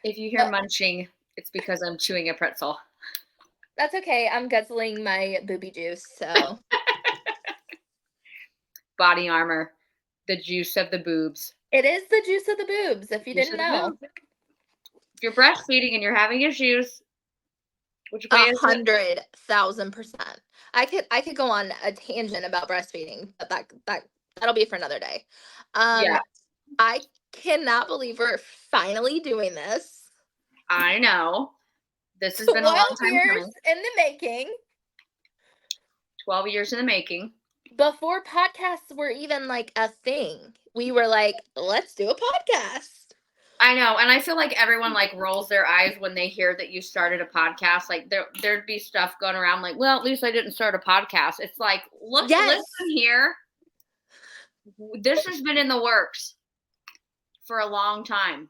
If you hear munching, it's because I'm chewing a pretzel. That's okay. I'm guzzling my booby juice, so. Body armor, the juice of the boobs. It is the juice of the boobs, if you Juice didn't of the know. boobs. If you're breastfeeding and you're having issues, which way is it? 100,000%. I could go on a tangent about breastfeeding, but that'll be for another day. Yeah, I cannot believe we're finally doing this. I know. This has been a 12 long time years coming. in the making. 12 years in the making. Before podcasts were even like a thing, we were like, let's do a podcast. I know, and I feel like everyone like rolls their eyes when they hear that you started a podcast. Like there'd be stuff going around like, well, at least I didn't start a podcast. It's like, look, Yes. listen here. This has been in the works for a long time.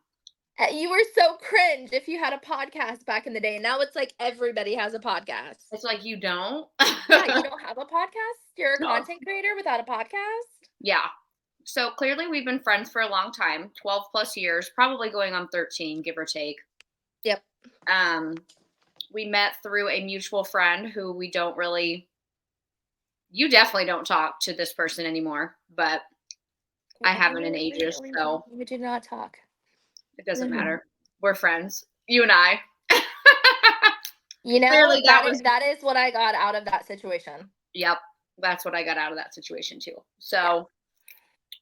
You were so cringe if you had a podcast back in the day. Now it's like everybody has a podcast. It's like you don't. Yeah, you don't have a podcast? You're a No. content creator without a podcast? Yeah. So clearly we've been friends for a long time, 12 plus years, probably going on 13, give or take. Yep. We met through a mutual friend who we don't really, you definitely don't talk to this person anymore, but I haven't in ages, so We do not talk. it doesn't matter. We're friends, you and I. You know, Clearly that is what I got out of that situation. Yep, that's what I got out of that situation too. So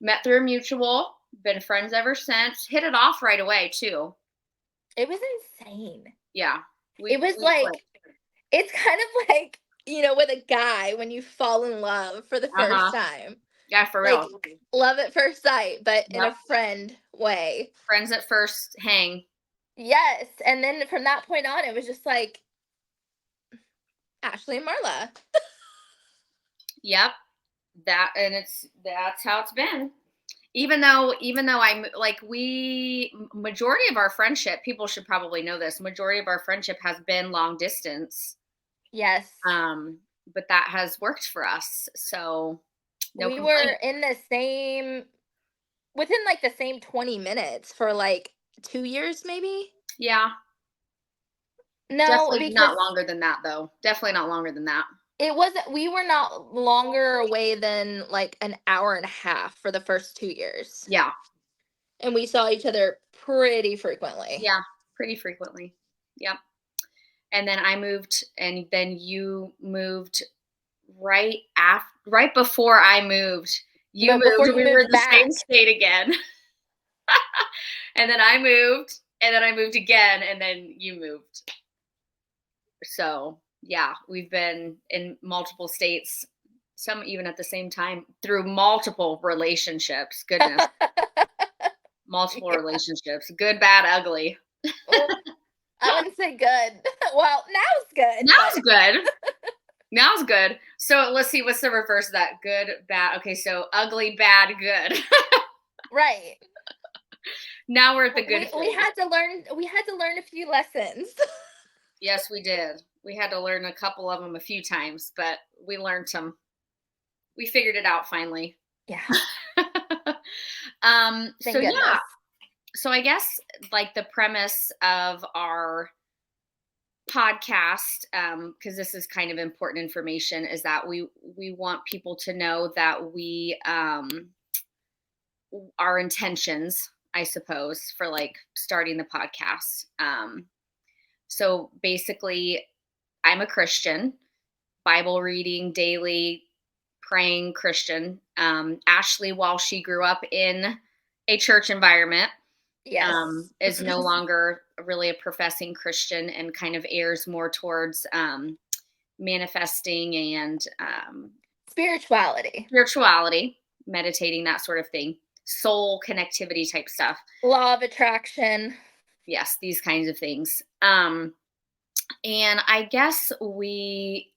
met through a mutual, been friends ever since, hit it off right away too. It was insane. Yeah. It was like, it's kind of like, you know, with a guy when you fall in love for the first time. Yeah, for real. Like, love at first sight, but in a friend way. Friends at first hang. Yes. And then from that point on, it was just like Ashley and Marla. Yep. That's how it's been. Even though I'm like, majority of our friendship, people should probably know this, majority of our friendship has been long distance. Yes. But that has worked for us. So no we complaint. were in the same, within like the same 20 minutes for like 2 years, maybe. Yeah. No, definitely not longer than that though. Definitely not longer than that. It wasn't, we were not longer away than like an hour and a half for the first 2 years. Yeah. And we saw each other pretty frequently. Yeah, pretty frequently. Yep. And then I moved, and then you moved right before I moved. You moved, and we were in the same state again. And then I moved, and then I moved again, and then you moved. So yeah, we've been in multiple states, some even at the same time, through multiple relationships. Goodness. Multiple relationships. Good, bad, ugly. Well, I wouldn't say good. Well, now's good. Now's good. Now's good. So let's see, what's the reverse of that? Good, bad. Okay, so ugly, bad, good. Right. Now we're at the good. We had to learn a few lessons. Yes, we did. We had to learn a couple of them a few times, but we learned them. We figured it out finally. Yeah. So yeah. So I guess like the premise of our podcast, because this is kind of important information, is that we want people to know that we our intentions, I suppose, for like starting the podcast. So basically, I'm a Christian, Bible reading daily, praying Christian. Ashley, while she grew up in a church environment, is no longer really a professing Christian and kind of airs more towards manifesting and spirituality, meditating, that sort of thing, soul connectivity type stuff, law of attraction. Yes, these kinds of things. And I guess we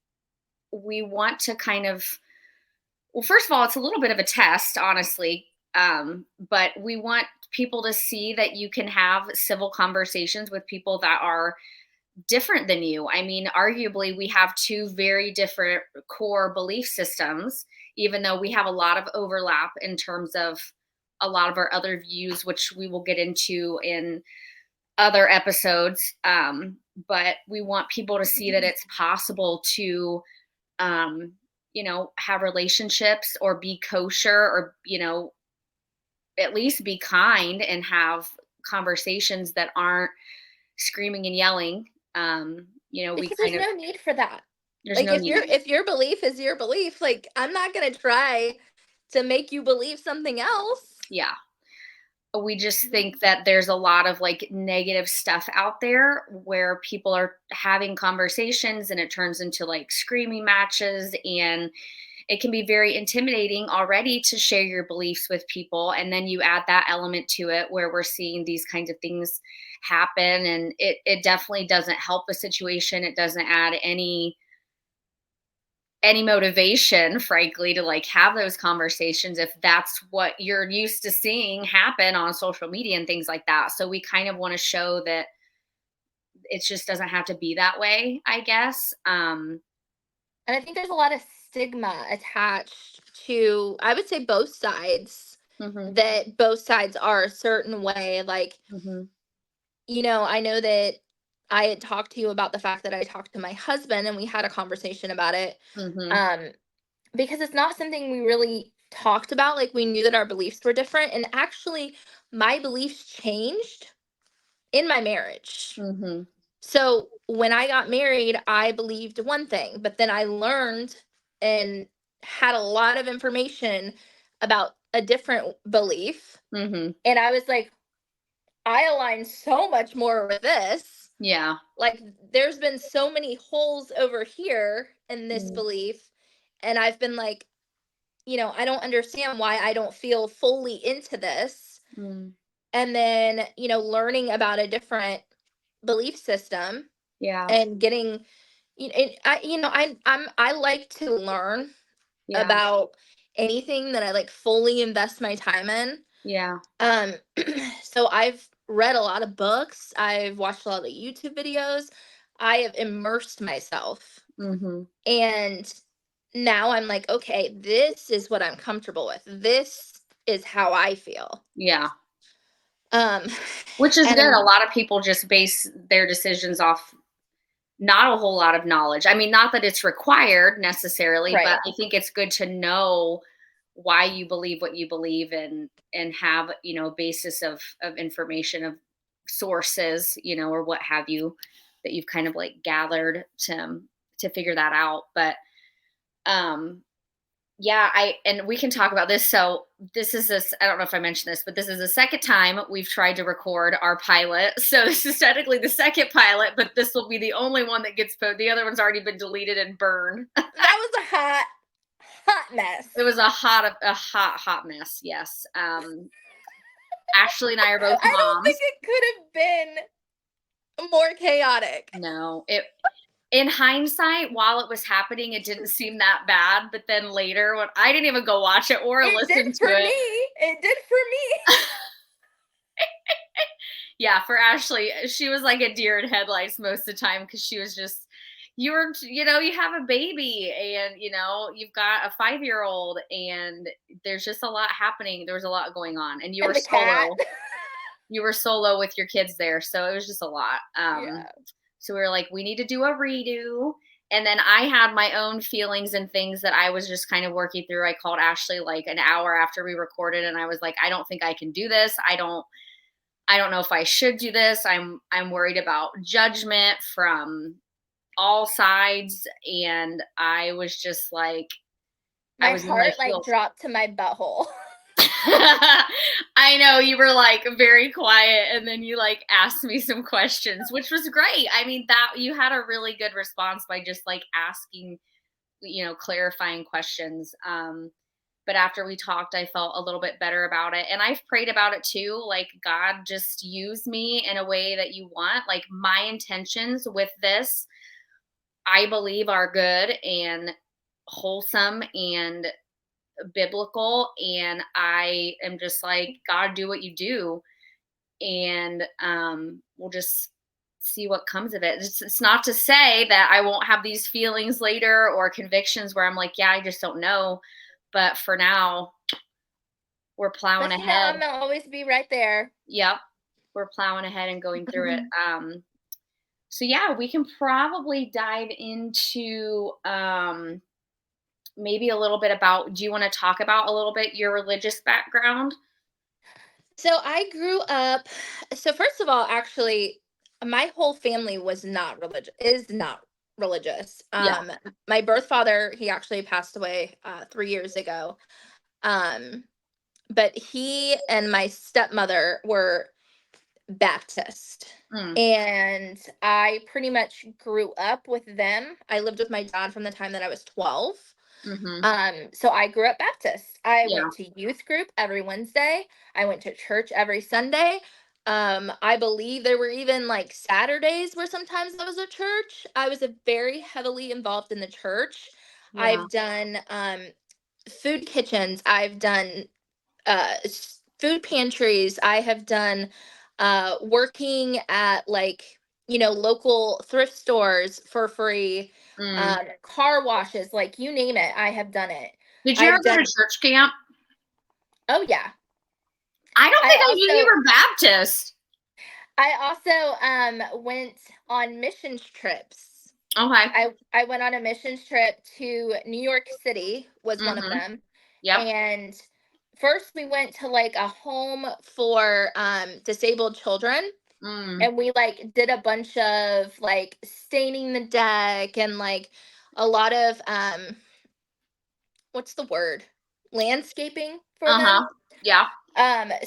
want to kind of, well, first of all, it's a little bit of a test, honestly. But we want people to see that you can have civil conversations with people that are different than you. I mean, arguably, we have two very different core belief systems, even though we have a lot of overlap in terms of a lot of our other views, which we will get into in other episodes. But we want people to see that it's possible to, have relationships or be kosher or, at least be kind and have conversations that aren't screaming and yelling. We Because kind there's of, no need for that. there's Like no if need. your belief is your belief, like I'm not gonna try to make you believe something else. Yeah. We just think that there's a lot of like negative stuff out there where people are having conversations and it turns into like screaming matches, and it can be very intimidating already to share your beliefs with people, and then you add that element to it where we're seeing these kinds of things happen, and it definitely doesn't help the situation. It doesn't add any motivation, frankly, to like have those conversations if that's what you're used to seeing happen on social media and things like that. So we kind of want to show that it just doesn't have to be that way, I guess. And I think there's a lot of stigma attached to, I would say, both sides, Mhm, that both sides are a certain way. Like, mhm, I know that I had talked to you about the fact that I talked to my husband and we had a conversation about it. mhm, Um, because it's not something we really talked about. Like, we knew that our beliefs were different. And actually, my beliefs changed in my marriage. mhm. So when I got married, I believed one thing, but then I learned and had a lot of information about a different belief. Mhm. And I was like, I align so much more with this. Yeah. Like, there's been so many holes over here in this Mm, belief. And I've been like, I don't understand why I don't feel fully into this. mm. And then, learning about a different belief system Yeah. and getting, and I like to learn Yeah. about anything that I like fully invest my time in. Yeah. Um, so I've read a lot of books, I've watched a lot of YouTube videos, I have immersed myself, Mhm. and now I'm like, okay, this is what I'm comfortable with. This is how I feel. Yeah. Um, Which is good. A and lot of people just base their decisions off not a whole lot of knowledge. I mean, not that it's required necessarily, but right. I think it's good to know why you believe what you believe, and have, a basis of information, of sources, or what have you, that you've kind of like gathered to figure that out. But um yeah, and we can talk about this. So I don't know if I mentioned this, but this is the second time we've tried to record our pilot. So this is technically the second pilot, but this will be the only one that gets posted. The other one's already been deleted and burned. That was a hot mess. It was a hot mess. Yes. Ashley and I are both I don't think moms. it could have been more chaotic. No, in hindsight, while it was happening, it didn't seem that bad. But then later, when I didn't even go watch it or It did listen to for it. me. It did for me. Yeah, for Ashley, she was like a deer in headlights most of the time, because she was just, you have a baby, and you've got a 5-year-old, and there's just a lot happening. There was a lot going on, and you were And the cat. solo. You were solo with your kids there, so it was just a lot. Yeah. So we were like, we need to do a redo. And then I had my own feelings and things that I was just kind of working through. I called Ashley like an hour after we recorded, and I was like, I don't think I can do this. I don't know if I should do this. I'm worried about judgment from all sides, and I was just like, I My was in my heart like feels. dropped to my butthole. I know, you were like very quiet, and then you like asked me some questions, which was great. I mean, that you had a really good response by just like asking, clarifying questions. But after we talked, I felt a little bit better about it. And I've prayed about it too. Like, God, just use me in a way that you want. Like, my intentions with this, I believe, are good and wholesome and biblical. And I am just like, God, do what you do. And we'll just see what comes of it. It's not to say that I won't have these feelings later or convictions where I'm like, yeah, I just don't know. But for now, we're plowing But ahead. I'm gonna always be right there. Yep. we're plowing ahead and going through it. Mhm. So yeah, we can probably dive into maybe a little bit about. Do you want to talk about a little bit your religious background? So I grew up. So first of all, actually, my whole family was not religious. Is not religious. Yeah. My birth father, he actually passed away 3 years ago. Um, but he and my stepmother were Baptist. Mm, And I pretty much grew up with them. I lived with my dad from the time that I was 12. mm-hmm. So I grew up Baptist. I Yeah. went to youth group every Wednesday. I went to church every Sunday. I believe there were even like Saturdays where sometimes I was at church. I was a very heavily involved in the church. Yeah. I've done food kitchens. I've done food pantries. I have done working at like, local thrift stores for free, Mm. car washes, like you name it, I have done it. Did you ever I've go to done, church camp? oh yeah. I don't I think I knew you also were Baptist. went on missions trips. Okay. I went on a missions trip to New York City was one of Mm-hmm. them. Yep. And first we went to like a home for disabled children, Mm. and we like did a bunch of like staining the deck and like a lot of what's the word, landscaping for Uh-huh. them. Yeah.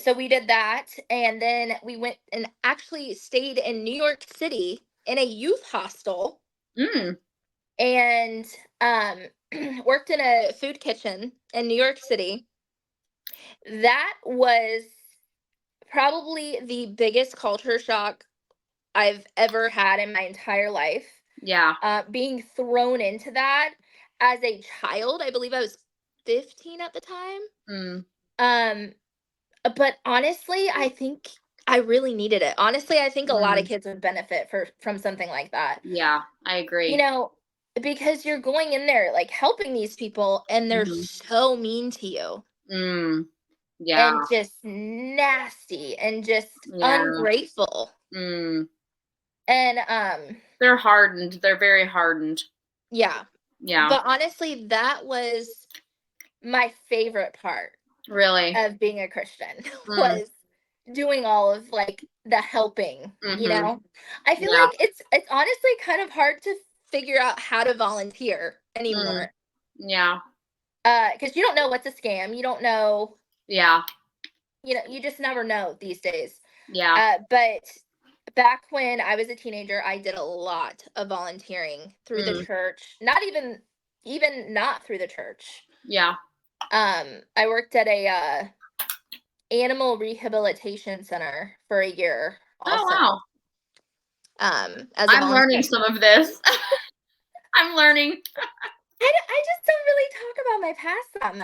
So we did that, and then we went and actually stayed in New York City in a youth hostel, Mm. and um worked in a food kitchen in New York City. That was probably the biggest culture shock I've ever had in my entire life. Yeah. Being thrown into that as a child. I believe I was 15 at the time. Mm. Um, but honestly, I think I really needed it. Honestly, I think a lot of Mm. kids would benefit from something like that. Yeah, I You agree. know, because you're going in there like helping these people and they're Mm-hmm. so mean to you Mm. Yeah. and just nasty and just Yeah. ungrateful. Mm. And They're hardened. They're very hardened. yeah. Yeah. But honestly, that was my favorite part Really. of being a Christian Mm. was doing all of like the helping, you Mm-hmm. know. I feel Yeah. like it's honestly kind of hard to figure out how to volunteer Mm. anymore. Yeah. Cuz you don't know what's a scam. You don't know, Yeah. you just never know these days. Yeah. But back when I was a teenager, I did a lot of volunteering through the Mm. church. Not even not through the church. Yeah. I worked at a animal rehabilitation center for a year Oh, also, wow. as a I'm learning volunteer. some of this. I'm learning. I just don't really talk about my past that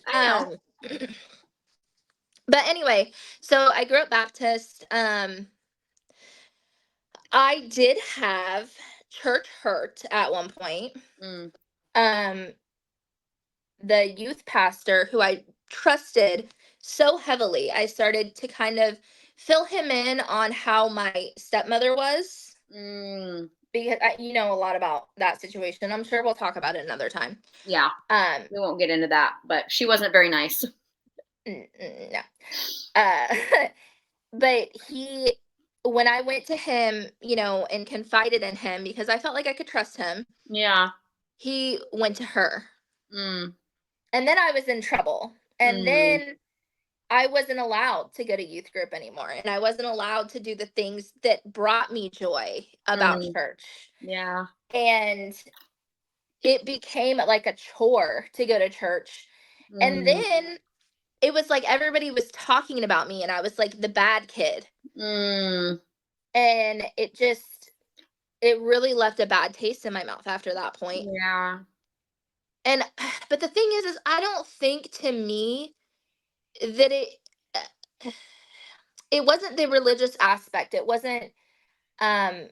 I know. much. But anyway, so I grew up Baptist. I did have church hurt at one point. Mm. Um, the youth pastor who I trusted so heavily, I started to kind of fill him in on how my stepmother was, Mm. because you know a lot about that situation. I'm sure we'll talk about it another time. Yeah. Um, We won't get into that, but she wasn't very nice. no. Uh, but when I went to him, and confided in him because I felt like I could trust him, Yeah. he went to her. Mm. And then I was in trouble. And Mm. then I wasn't allowed to go to youth group anymore. And I wasn't allowed to do the things that brought me joy about Mm. church. Yeah. And it became like a chore to go to church. And Mm. then it was like everybody was talking about me and I was like the bad kid. Mm. And it really left a bad taste in my mouth after that point. Yeah. And but the thing is I don't think, to me, that it wasn't the religious aspect. It wasn't um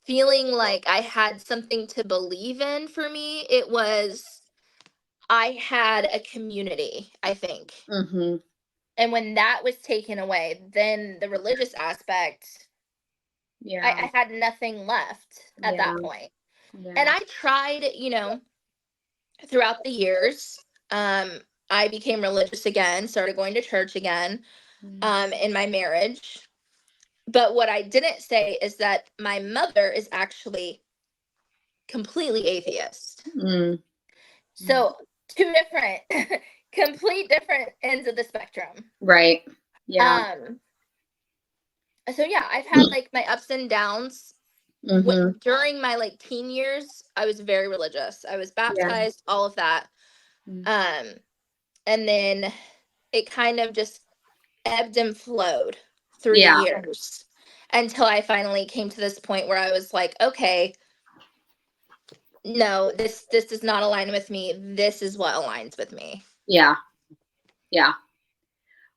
feeling like I had something to believe in for me. It was I had a community, I think. Mm-hmm. And when that was taken away, then the religious aspect, Yeah. I had nothing left at Yeah. that point. And Yeah. I tried, throughout the years, I became religious again, started going to church again, in my marriage. But what I didn't say is that my mother is actually completely atheist. Mm. So two different, complete different ends of the spectrum. Right. Yeah. Um, so yeah, I've had like my ups and downs. Mm-hmm. During my like teen years, I was very religious. I was Yeah. baptized, all of that. Mm. Um, and then it kind of just ebbed and flowed through the Yeah. years until I finally came to this point where I was like, okay, no, this does not align with me. This is what aligns with me. Yeah. Yeah.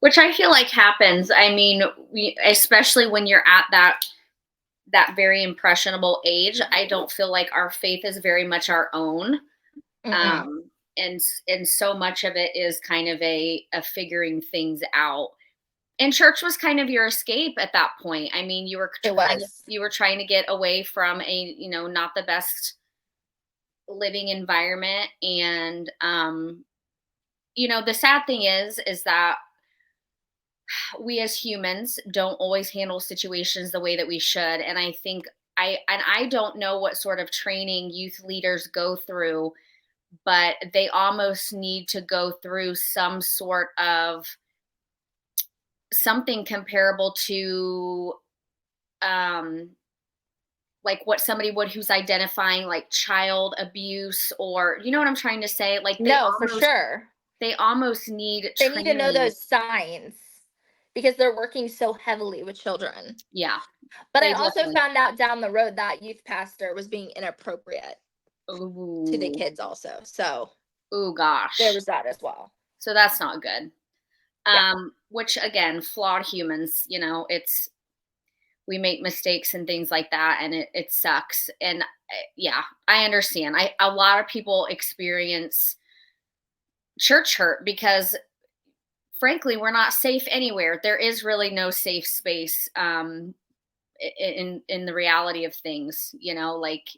Which I feel like happens. I mean, especially when you're at that very impressionable age, I don't feel like our faith is very much our own. Mm-mm. Um, and so much of it is kind of a figuring things out. And church was kind of your escape at that point. I mean, It was. you were trying to get away from a, not the best living environment. And the sad thing is that we as humans don't always handle situations the way that we should. And I think I don't know what sort of training youth leaders go through, but they almost need to go through some sort of something comparable to um like what somebody would who's identifying like child abuse, or you know what I'm trying to say, like No, for sure. they almost need They need to know training. those signs because they're working so heavily with children. Yeah, But I they also definitely. found out down the road that youth pastor was being inappropriate to the Ooh. kids also. So Ooh, there gosh. was that as well. So that's not good. Yeah. Which again, flawed humans, it's we make mistakes and things like that, and it sucks. And yeah, I understand. A lot of people experience church hurt because frankly, we're not safe anywhere. There is really no safe space in the reality of things, like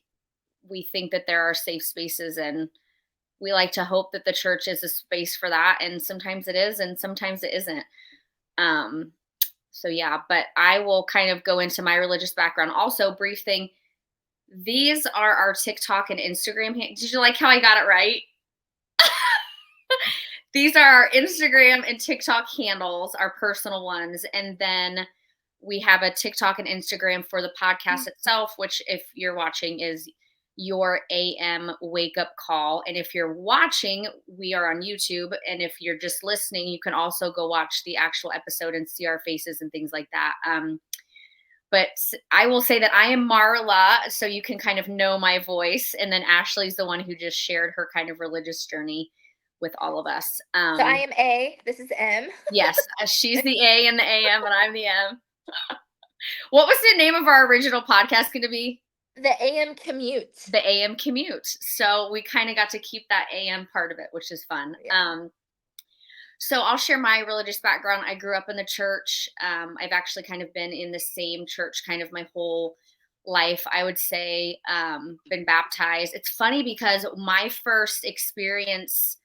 we think that there are safe spaces, and we like to hope that the church is a space for that, and sometimes it is and sometimes it isn't. um so yeah, but I will kind of go into my religious background also. Brief thing, these are our TikTok and Instagram did you like how I got it right? These are our Instagram and TikTok handles, our personal ones, and then we have a TikTok and Instagram for the podcast itself, which if you're watching is your AM wake up call. And if you're watching, we are on YouTube. And if you're just listening, you can also go watch the actual episode and see our faces and things like that. But I will say that I am Marla, so you can kind of know my voice. And then Ashley's the one who just shared her kind of religious journey with all of us. So I am A, this is M. Yes, she's the A and the AM, and I'm the M. What was the name of our original podcast going to be? The AM commute. The AM commute. So we kind of got to keep that AM part of it, which is fun. Yeah. So I'll share my religious background. I grew up in the church. I've actually kind of been in the same church kind of my whole life, I would say. Been baptized. It's funny because my first experience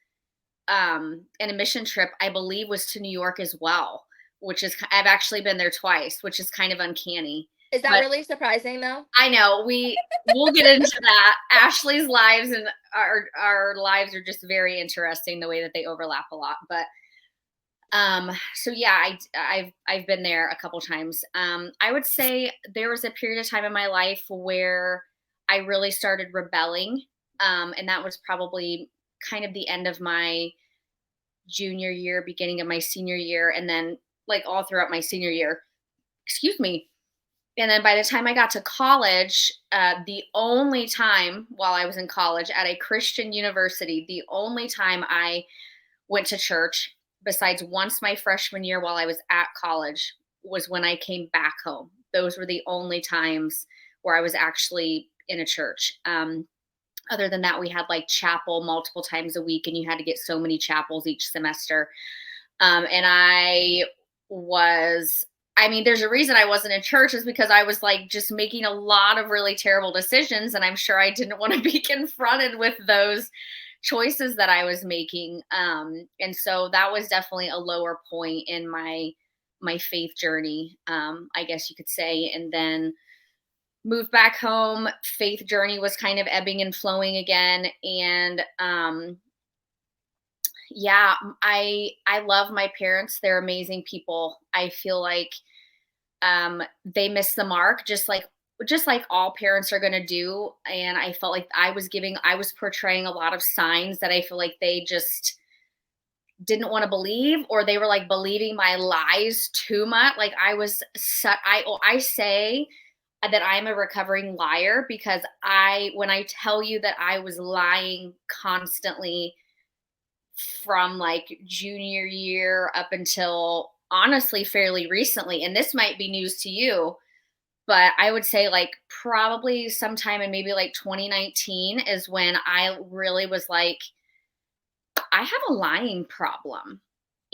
in a mission trip, I believe, was to New York as well, which is, I've actually been there twice, which is kind of uncanny. Is that But really surprising though? I know we'll get into that. Ashley's lives and our lives are just very interesting the way that they overlap a lot. But so yeah, I've been there a couple times. I would say there was a period of time in my life where I really started rebelling. And that was probably kind of the end of my junior year, beginning of my senior year, and then like all throughout my senior year. Excuse me. And then by the time I got to college, the only time while I was in college at a Christian university, the only time I went to church, besides once my freshman year while I was at college, was when I came back home. Those were the only times where I was actually in a church. Other than that, we had like chapel multiple times a week, and you had to get so many chapels each semester. And I mean, there's a reason I wasn't in church is because I was like just making a lot of really terrible decisions. And I'm sure I didn't want to be confronted with those choices that I was making. And so that was definitely a lower point in my faith journey, I guess you could say. And then moved back home. Faith journey was kind of ebbing and flowing again. And yeah, I love my parents. They're amazing people. I feel like they missed the mark, just like all parents are going to do. And I felt like I was portraying a lot of signs that I feel like they just didn't want to believe, or they were like believing my lies too much. Like I say that I'm a recovering liar because when I tell you that I was lying constantly from like junior year up until honestly fairly recently, and this might be news to you, but I would say like probably sometime in maybe like 2019 is when I really was like, I have a lying problem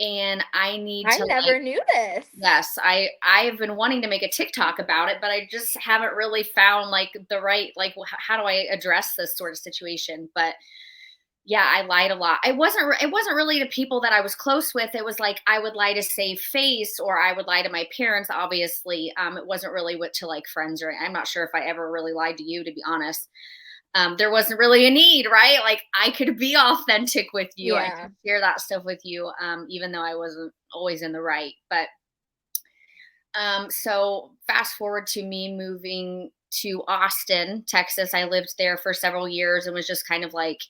and I need I to like, never knew this. yes, I've been wanting to make a TikTok about it, but I just haven't really found like the right, like how do I address this sort of situation? But yeah, I lied a lot. It wasn't really to people that I was close with. It was like I would lie to save face, or I would lie to my parents, obviously. It wasn't really what to like friends, or I'm not sure if I ever really lied to you, to be honest. There wasn't really a need, right? Like I could be authentic with you. I Yeah. could share that stuff with you, even though I wasn't always in the right. But so fast forward to me moving to Austin, Texas. I lived there for several years and was just kind of like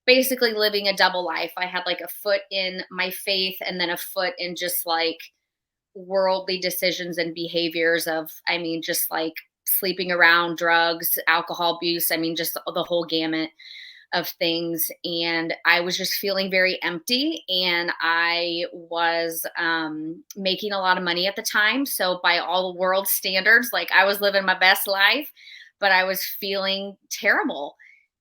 basically living a double life. I had like a foot in my faith and then a foot in just like worldly decisions and behaviors of, I mean, just like sleeping around, drugs, alcohol abuse. I mean, just the whole gamut of things. And I was just feeling very empty. And I was making a lot of money at the time. So, by all the world standards, like I was living my best life, but I was feeling terrible.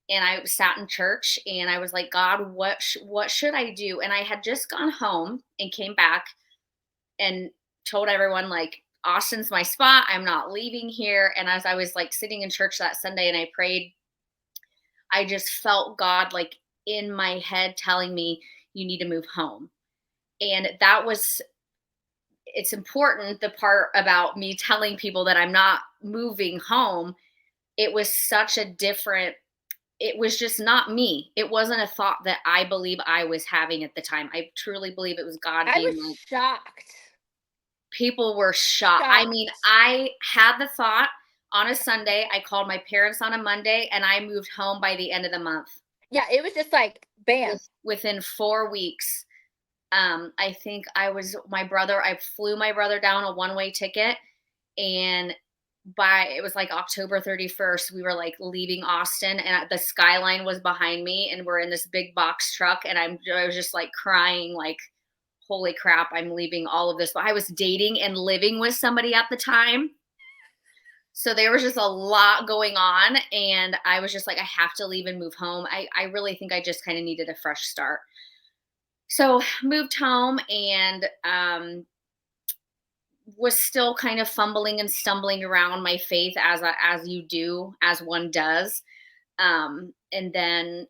And I sat in church and I was like, God, what should I do? And I had just gone home and came back and told everyone, like, Austin's my spot. I'm not leaving here. And as I was like sitting in church that Sunday and I prayed, I just felt God like in my head telling me, you need to move home. And it's important, the part about me telling people that I'm not moving home. It was such a different, it was just not me. It wasn't a thought that I believe I was having at the time. I truly believe it was God I being was like, shocked. people were shocked. I mean, Shocked. I had the thought on a Sunday. I called my parents on a Monday and I moved home by the end of the month. Yeah, it was just like bam. Within 4 weeks. I think I flew my brother down a one-way ticket, and it was like October 31st, we were like leaving Austin and the skyline was behind me and we're in this big box truck and I was just like crying, like, holy crap, I'm leaving all of this. But I was dating and living with somebody at the time. So there was just a lot going on and I was just like, I have to leave and move home. I really think I just kind of needed a fresh start. So moved home and was still kind of fumbling and stumbling around my faith as you do, as one does. And then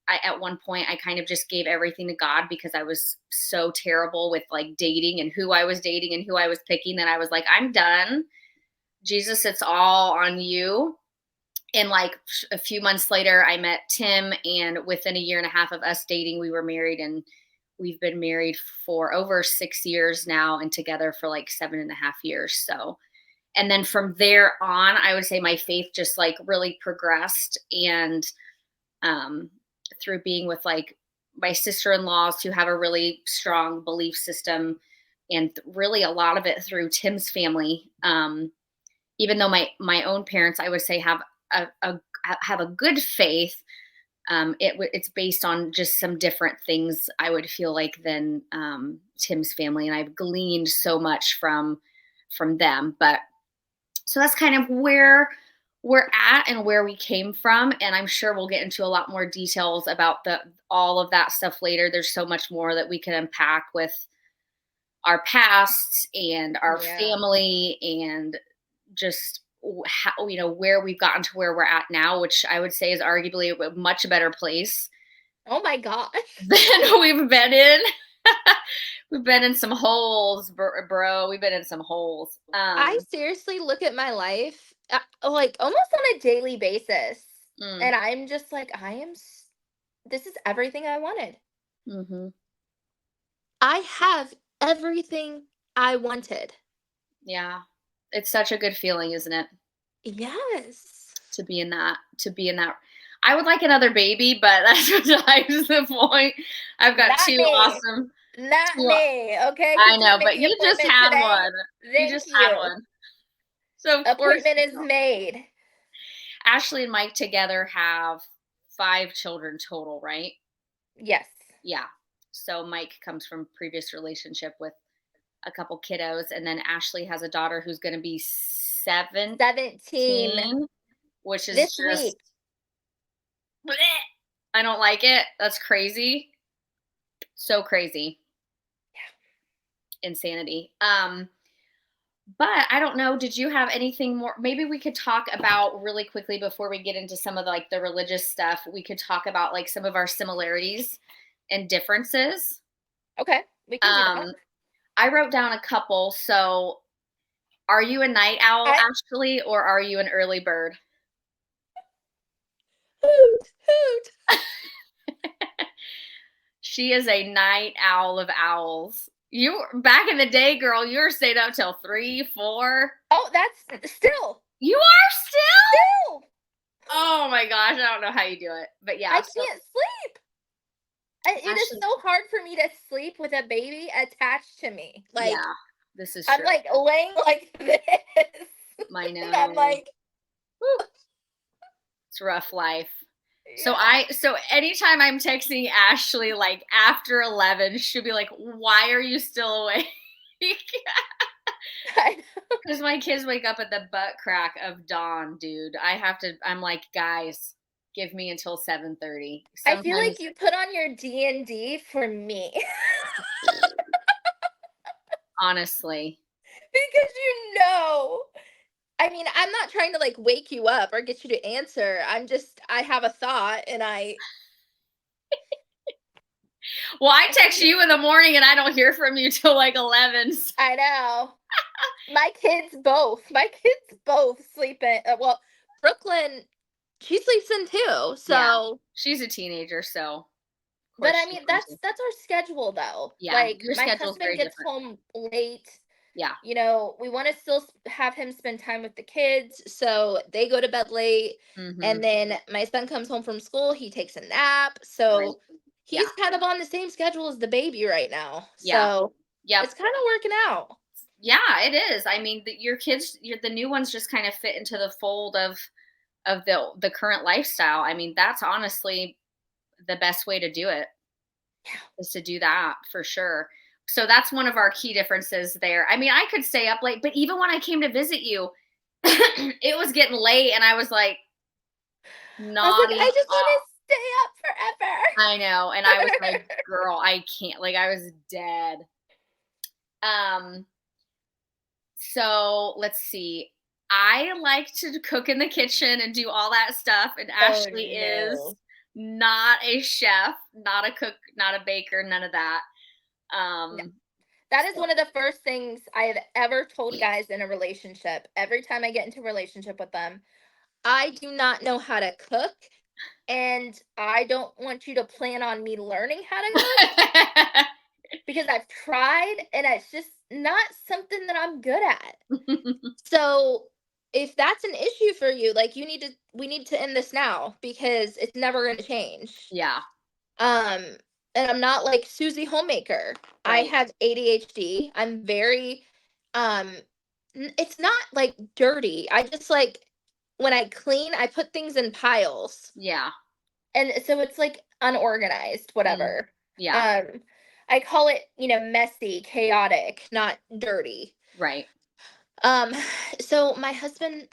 at one point I kind of just gave everything to God because I was so terrible with like dating and who I was dating and who I was picking that I was like, I'm done. Jesus, it's all on you. And like a few months later, I met Tim, and within a year and a half of us dating, we were married, and we've been married for over 6 years now and together for like 7.5 years. So, and then from there on, I would say my faith just like really progressed. And through being with like my sister-in-laws who have a really strong belief system, and really a lot of it through Tim's family. Even though my own parents, I would say, have a good faith, it's based on just some different things, I would feel like, than Tim's family, and I've gleaned so much from them. But so that's kind of where we're at and where we came from, and I'm sure we'll get into a lot more details about all of that stuff later. There's so much more that we can unpack with our pasts and our Yeah. family and just how, where we've gotten to where we're at now, which I would say is arguably a much better place Oh my gosh. than we've been in. We've been in some holes, bro. We've been in some holes. I seriously look at my life like almost on a daily basis. Mm, And I'm just like, this is everything I wanted. hmm I have everything I wanted. Yeah, it's such a good feeling, isn't it? Yes. To be in that. To be in that. I would like another baby, but that's besides the point. I've got Not two me. awesome. Not Two, me. Okay. I Could you know, make but the you just appointment had today? one. You Thank just had you. one. So of course, Appointment is made. Ashley and Mike together have 5 children total, right? Yes. Yeah. So Mike comes from previous relationship with a couple kiddos, and then Ashley has a daughter who's going to be 17, 17 which is this just week. bleh. I don't like it. That's crazy. So crazy. Insanity. But I don't know, did you have anything more? Maybe we could talk about really quickly before we get into some of the, like the religious stuff. We could talk about like some of our similarities and differences. Okay. We can do that. Um, I wrote down a couple. So, are you a night owl, I Ashley, or are you an early bird? hoot, hoot. She is a night owl of owls. You back in the day, girl, you were staying up till 3, 4. Oh, that's still. You are still? Still. Oh my gosh, I don't know how you do it. But I yeah, so can't sleep. It is Ashley, so hard for me to sleep with a baby attached to me. Like, yeah, this is I'm true. like laying like this. I And I'm know. like, Whew, it's rough life. So yeah. so anytime I'm texting Ashley like after 11, she'll be like, "Why are you still awake?" I know. Because my kids wake up at the butt crack of dawn, dude. I'm like, guys, give me until 7:30. I feel like Sometimes, you put on your D&D for me. honestly, Because you know. I mean, I'm not trying to like wake you up or get you to answer. I have a thought and well, I text you in the morning and I don't hear from you till like 11. I know. My kids both sleep in well, Brooklyn, she sleeps in too. Yeah, So, she's a teenager, so of but course I she's mean, going that's to. that's our schedule though. Yeah, Like your my schedule's husband very gets different. home late. Yeah. You know, we want to still have him spend time with the kids, so they go to bed late. Mm-hmm. And then my son comes home from school, he takes a nap. Right. So Yeah. he's kind of on the same schedule as the baby right now. Yeah. So Yep. it's kind of working out. Yeah, it is. I mean, your kids, the new ones just kind of fit into the fold of the current lifestyle. I mean, that's honestly the best way to do it is to do that for sure. So that's one of our key differences there. I mean, I could stay up late, but even when I came to visit you, it was getting late and I was like I was like, I nodding just want off. to stay up I know. And I was like, forever. girl, I can't. Like I was dead. Um So let's see. I like to cook in the kitchen and do all that stuff. And Oh Ashley is no. not a chef, not a cook, not a baker, none of that. No. Um, That is so one of the first things I have ever told guys in a relationship. Every time I get into a relationship with them, I do not know how to cook, and I don't want you to plan on me learning how to cook because I've tried and it's just not something that I'm good at. So, if that's an issue for you, like we need to end this now because it's never going to change. yeah, Um and I'm not like Susie Homemaker. I right. have ADHD. I'm very um it's not like dirty. I just like when I clean, I put things in piles. Yeah. And so it's like unorganized, Mm, whatever. yeah, Um I call it, messy, chaotic, not dirty. right. Um so my husband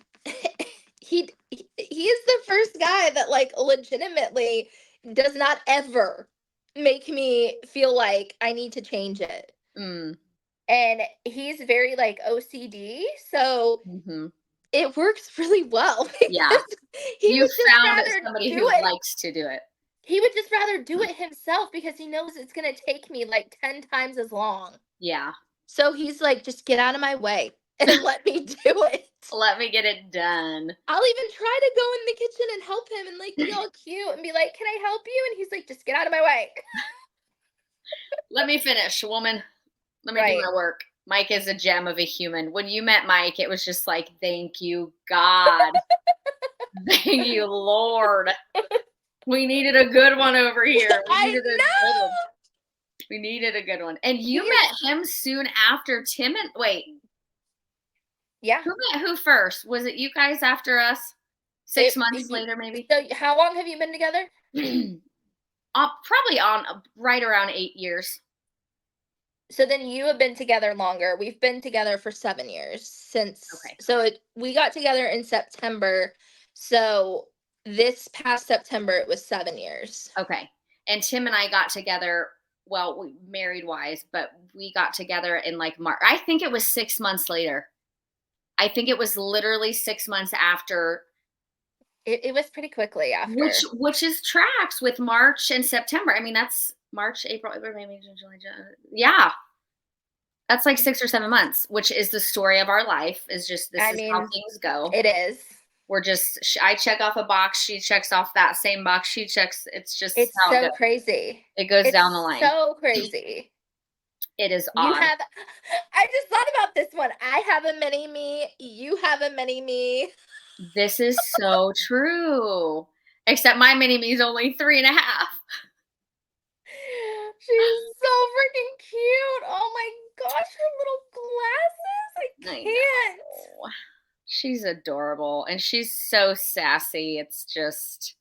he is the first guy that like legitimately does not ever make me feel like I need to change it. Mm. and he's very like OCD, so Mhm. it works really well Yeah. because he You would just found rather somebody do who it. likes to do it. He would just rather do it himself because he knows it's gonna take me like 10 times as long. Yeah. So he's like, just get out of my way and let me do it. Let me get it done. I'll even try to go in the kitchen and help him and like be all cute and be like, can I help you? And he's like, just get out of my way. Let me finish, woman. Let me do Right. my work. Mike is a gem of a human. When you met Mike, it was just like, thank you, God. Thank you, Lord. We needed a good one over here. We I needed a good one. know. We needed a good one. And He you is, met him soon after Tim and wait, yeah. who met who first? Was it you guys after us? 6 months later, maybe? So how long have you been together? Probably on right around 8 years. So then you have been together longer. We've been together for 7 years since. Okay. So we got together in September. So this past September it was 7 years. Okay. And Tim and I got together, well, we married wise, but we got together in like March. I think it was 6 months later. I think it was literally 6 months after, It was pretty quickly after. which is tracks with March and September. I mean, that's March, April, May, June, July, yeah. That's like 6 or 7 months, which is the story of our life. Is just this I is how mean, things go. it is. We're just I check off a box, she checks off that same box, she checks. It's just It's how it so goes. crazy. It goes It's down the line. so crazy. It is You odd. have I just thought about this one. I have a mini me, you have a mini me. This is so true. Except my mini me is only 3.5. She's so freaking cute. Oh my gosh, her little glasses. I I can't. know. She's adorable and she's so sassy. It's just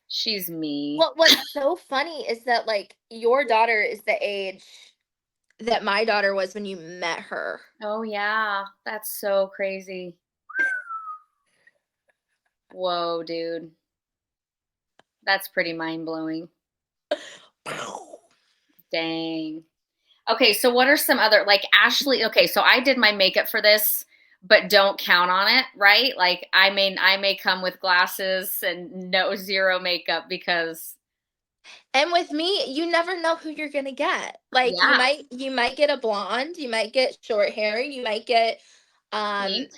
she's me. What's so funny is that like your daughter is the age that my daughter was when you met her. Oh yeah, that's so crazy. Whoa, dude. That's pretty mind-blowing. Dang. Okay, so what are some other like Ashley? Okay, so I did my makeup for this, but don't count on it, right? Like I may come with glasses and no zero makeup because And with me, you never know who you're gonna get. Like yeah, you might get a blonde, you might get short hair, you might get um, pink.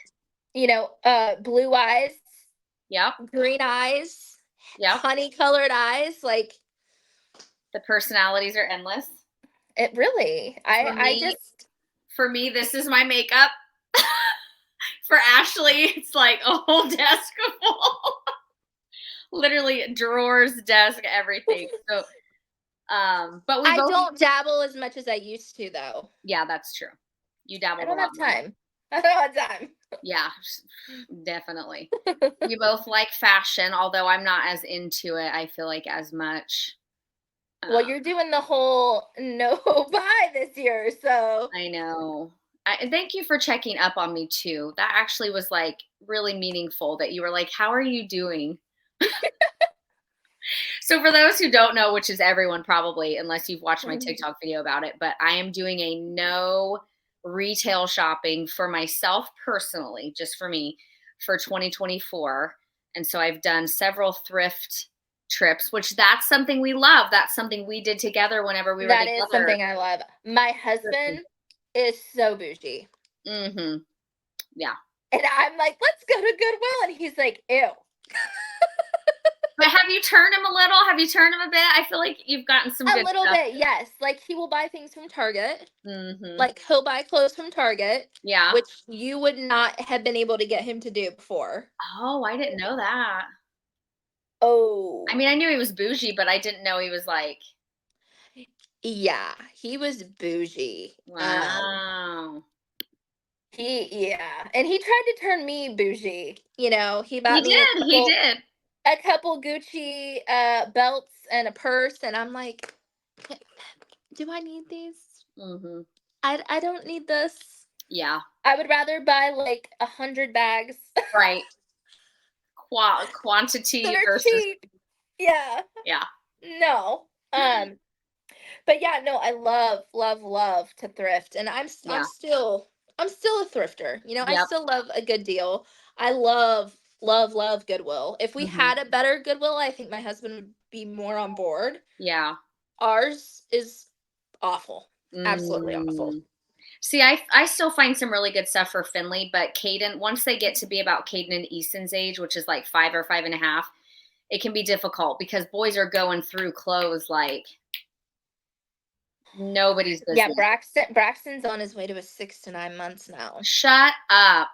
blue eyes, Yep, green eyes, yep. honey colored eyes. Like The personalities are endless. it really. For I me, just for me, this is my makeup. For Ashley, it's like a whole desk full. Literally drawers, desk, everything. So but we I both don't dabble as much as I used to though. yeah, that's true. You I dabbled a don't lot have more. time. I don't have time. Yeah, definitely. We both like fashion, although I'm not as into it, I feel like, as much. Well, Uh, you're doing the whole no buy this year, so I know. And thank you for checking up on me too. That actually was like really meaningful that you were like, "How are you doing?" So for those who don't know, which is everyone probably, unless you've watched my TikTok video about it, but I am doing a no retail shopping for myself personally, just for me, for 2024. And so I've done several thrift trips, which that's something we love. That's something we did together whenever we were that is together. something I love. My husband is so bougie. Mm-hmm. Yeah. And I'm like, let's go to Goodwill. And he's like, ew. But have you turned him a little? Have you turned him a bit? I feel like you've gotten some A good little stuff. bit, yes. Like he will buy things from Target. Mm-hmm. Like he'll buy clothes from Target, Yeah. which you would not have been able to get him to do before. Oh, I didn't know that. I Oh. mean, I knew he was bougie, but I didn't know he was like, Yeah, he was bougie. wow. Yeah, and he tried to turn me bougie. He He bought me did. He did. a couple Gucci belts and a purse, and I'm like, do I need these? Hmm. I don't need this. Yeah. I would rather buy like 100 bags Right. Quantity that are versus, cheap. Yeah, yeah. no. But yeah, no, I love, love, love to thrift, and I'm Yeah. still a thrifter. I Yep. still love a good deal. I love, love, love Goodwill. If we Hmm. had a better Goodwill, I think my husband would be more on board. Yeah. Ours is awful, absolutely awful. Mm. See, I still find some really good stuff for Finley, but Caden, once they get to be about Caden and Easton's age, which is like 5 or 5.5, it can be difficult because boys are going through clothes like nobody's Yeah, business. Braxton's on his way to his 6 to 9 months now. Shut up.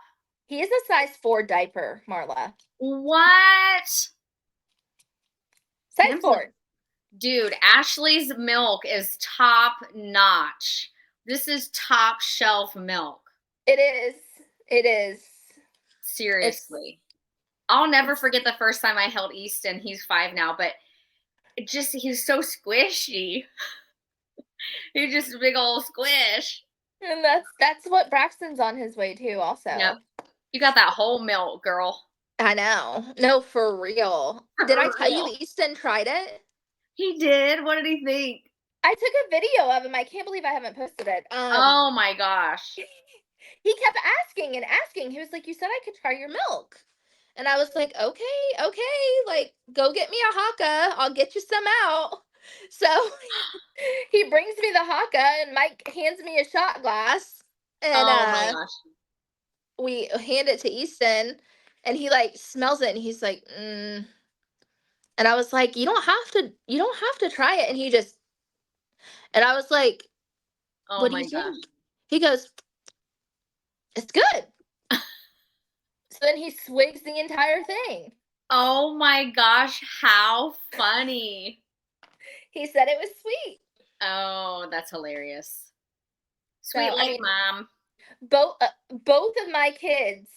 He is a size 4 diaper, Marla. What? Size Tim's a, 4. dude, Ashley's milk is top notch. This is top shelf milk. It is. It is. It's Seriously. I'll never it's forget the first time I held Easton. He's 5 now, but he's so squishy. He's just a big old squish. and that's what Braxton's on his way to Yep. also. You got that whole milk, girl. I know. No, for real. Did I For tell you real. Easton tried it? He did. What did he think? I took a video of him. I can't believe I haven't posted it. Oh my gosh. He kept asking and asking. He was like, "You said I could try your milk." And I was like, "Okay, okay, like go get me a Haka. I'll get you some out." So he brings me the Haka and Mike hands me a shot glass and Oh my gosh. we hand it to Easton and he like smells it and he's like, and I was like, you don't have to try it. And he just, and I was like, Oh what do my you gosh. think? He goes, it's good. So then he swigs the entire thing. Oh my gosh. How funny. He said it was sweet. Oh, that's hilarious. So Sweet I like mean, mom. both of my kids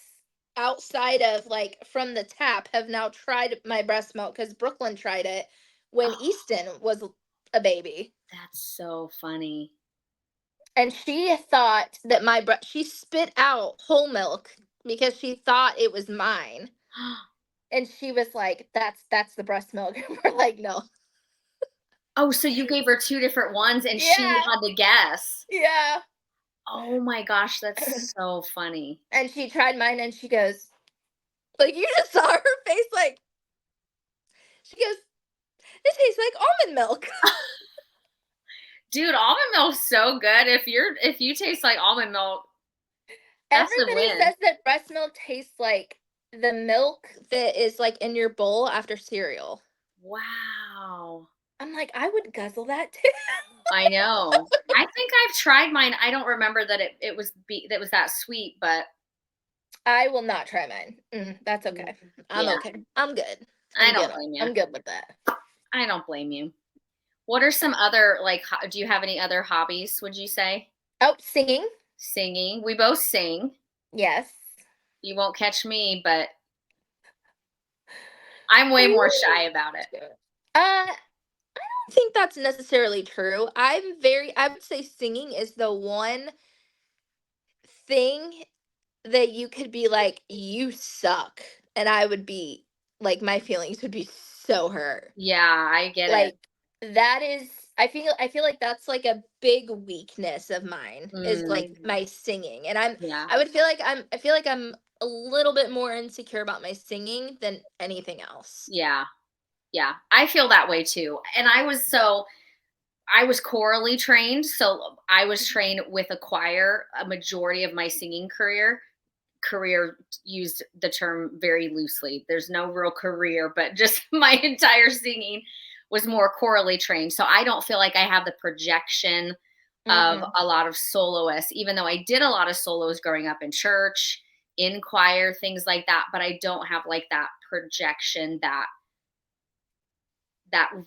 outside of like from the tap have now tried my breast milk because Brooklyn tried it when Oh, Easton was a baby. that's so funny. And she thought that she spit out whole milk because she thought it was mine. And she was like, that's the breast milk. And we're like, no. Oh, so you gave her two different ones and she Yeah, had to guess. yeah. Oh my gosh, that's so funny. And she tried mine and she goes, like, you just saw her face, like, she goes, it tastes like almond milk. Dude, almond milk's so good. If you taste like almond milk, that's the Everybody win. says that breast milk tastes like the milk that is like in your bowl after cereal. Wow. I'm like, I would guzzle that too. I know. I think I've tried mine. I don't remember that that was that sweet, but I will not try mine. That's mm, okay. I'm yeah, okay. I'm good. I I'm don't good. blame you. I'm good with that. I don't blame you. What are some other like do you have any other hobbies, would you say? Oh, singing. Singing. We both sing. Yes. You won't catch me, but I'm way more Ooh. shy about it. I don't think that's necessarily true. I would say singing is the one thing that you could be like, you suck. And I would be like, my feelings would be so hurt. Yeah, I get it. Like, that is, I feel like that's like a big weakness of mine is Mm, like my singing. And yeah. I feel like I'm a little bit more insecure about my singing than anything else. Yeah. Yeah. I feel that way too. And I was chorally trained, so I was trained with a choir a majority of my singing career. Career used the term very loosely. There's no real career, but just my entire singing was more chorally trained. So I don't feel like I have the projection of Mm-mm. a lot of soloists, even though I did a lot of solos growing up in church, in choir, things like that. But I don't have like that projection, that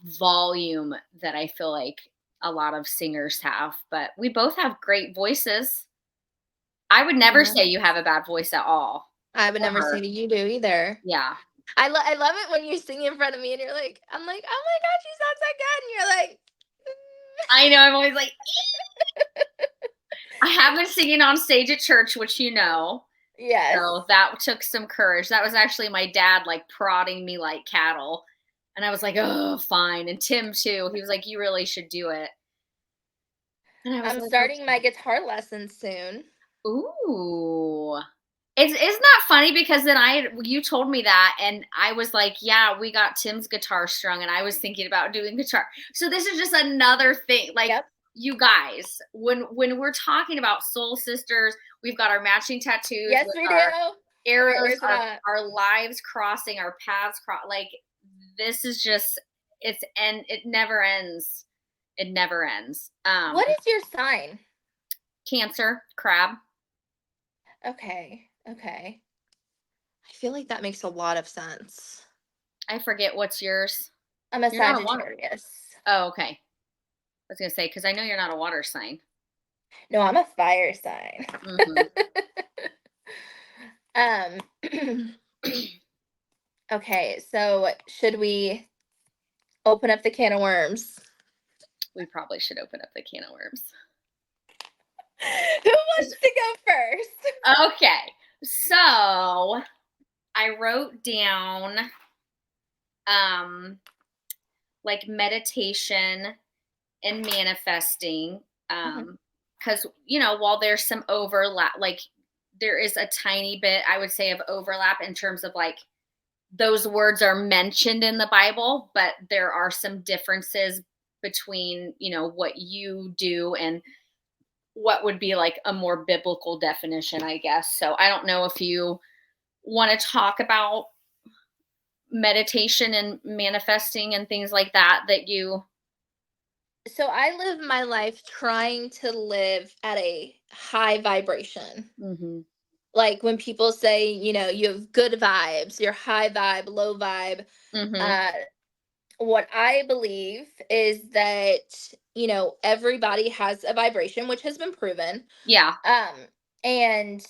volume that I feel like a lot of singers have. But we both have great voices. I would never Yeah. say you have a bad voice at all. I would never say Ever. that you do either. Yeah. I love it when you sing in front of me and you're like, I'm like, oh my god, you sound so good, and you're like, I know. I'm always like, I have been singing on stage at church, which you know. yes, So that took some courage. That was actually my dad like prodding me like cattle. And I was like, oh, fine. And Tim too. He was like, you really should do it. And I was I'm like, starting my okay. guitar lessons soon. Ooh. It's isn't that funny because then you told me that and I was like, yeah, we got Tim's guitar strung and I was thinking about doing guitar. So this is just another thing. Like Yep. you guys, when we're talking about soul sisters, we've got our matching tattoos Yes, with we do. our arrows, Where's it at? our lives crossing, our paths cross. Like this is just and it never ends. It never ends. What is your sign? Cancer, crab. Okay. Okay. I feel like that makes a lot of sense. I forget what's yours. I'm a You're not a water. Sagittarius. Oh, okay. I was gonna say because I know you're not a water sign. No, I'm a fire sign. Hmm. um okay, so should we open up the can of worms? We probably should open up the can of worms. Who wants to go first? Okay, so I wrote down like meditation and manifesting Mhm. because while there's some overlap, like there is a tiny bit I would say of overlap in terms of like those words are mentioned in the Bible, but there are some differences between, what you do and what would be like a more biblical definition, I guess. So I don't know if you want to talk about meditation and manifesting and things like that you. So I live my life trying to live at a high vibration. Mhm. Like when people say, you have good vibes, you're high vibe, low vibe. Mhm. Uh, what I believe is that, everybody has a vibration, which has been proven. Yeah. Um, and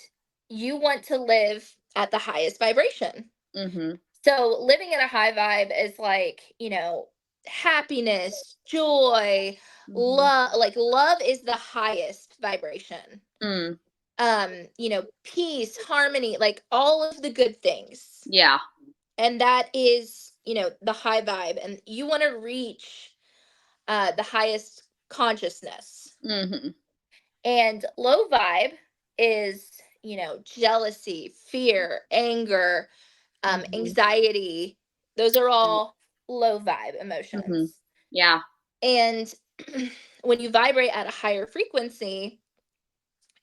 you want to live at the highest vibration. Mhm. So living at a high vibe is like, happiness, joy, Mhm. love. Like love is the highest vibration. Mm. Peace, harmony, like all of the good things. Yeah. And that is, the high vibe. And you want to reach the highest consciousness. Mhm. And low vibe is, jealousy, fear, anger, Mhm. anxiety. Those are Right. all low vibe Mhm. emotions. Yeah. And when you vibrate at a higher frequency,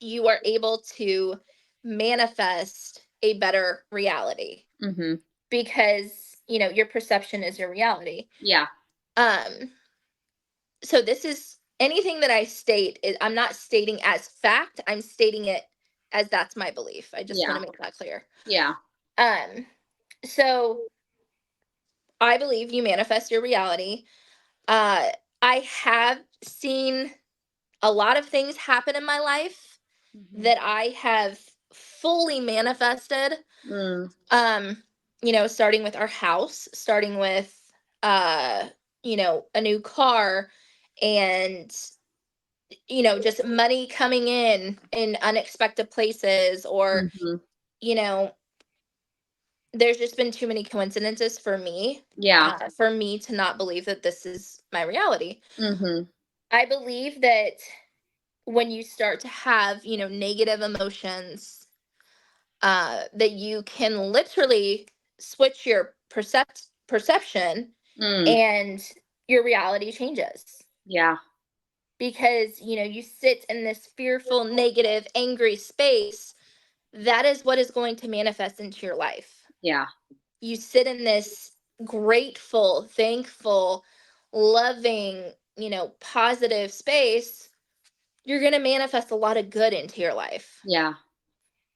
you are able to manifest a better reality Mhm. because, your perception is your reality. Yeah. Um, so this is anything that I state is I'm not stating as fact, I'm stating it as that's my belief. I just want Yeah. to make that clear. Yeah. Um, so I believe you manifest your reality. Uh, I have seen a lot of things happen in my life Mhm. that I have fully manifested. Mm. Um, starting with our house, starting with uh, a new car and just money coming in unexpected places or Mhm. you know, there's just been too many coincidences Yeah. for me to not believe that this is my reality. Mhm. I believe that when you start to have, negative emotions, that you can literally switch your perception Mm. and your reality changes. Yeah. Because, you sit in this fearful, negative, angry space, that is what is going to manifest into your life. Yeah. You sit in this grateful, thankful, loving, positive space, you're going to manifest a lot of good into your life. Yeah.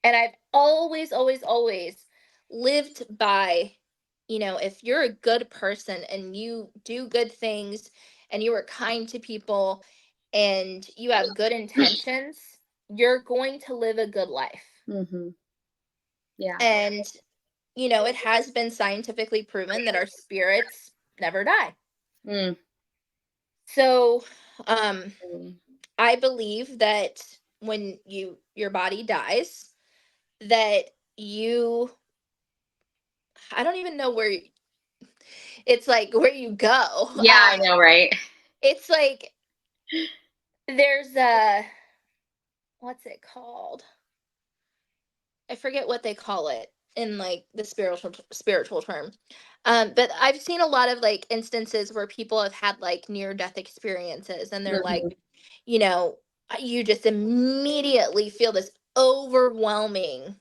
And I've always, always, always lived by, if you're a good person and you do good things and you are kind to people and you have good intentions, you're going to live a good life. Mhm. Yeah. And, it has been scientifically proven that our spirits never die. Mm. So, um, Mm. I believe that when your body dies, that you I don't even know it's like where you go. Yeah, I know, right? It's like There's a, what's it called? I forget what they call it in like the spiritual term. But I've seen a lot of like instances where people have had like near death experiences, and they're like, Mhm. you know, you just immediately feel this overwhelming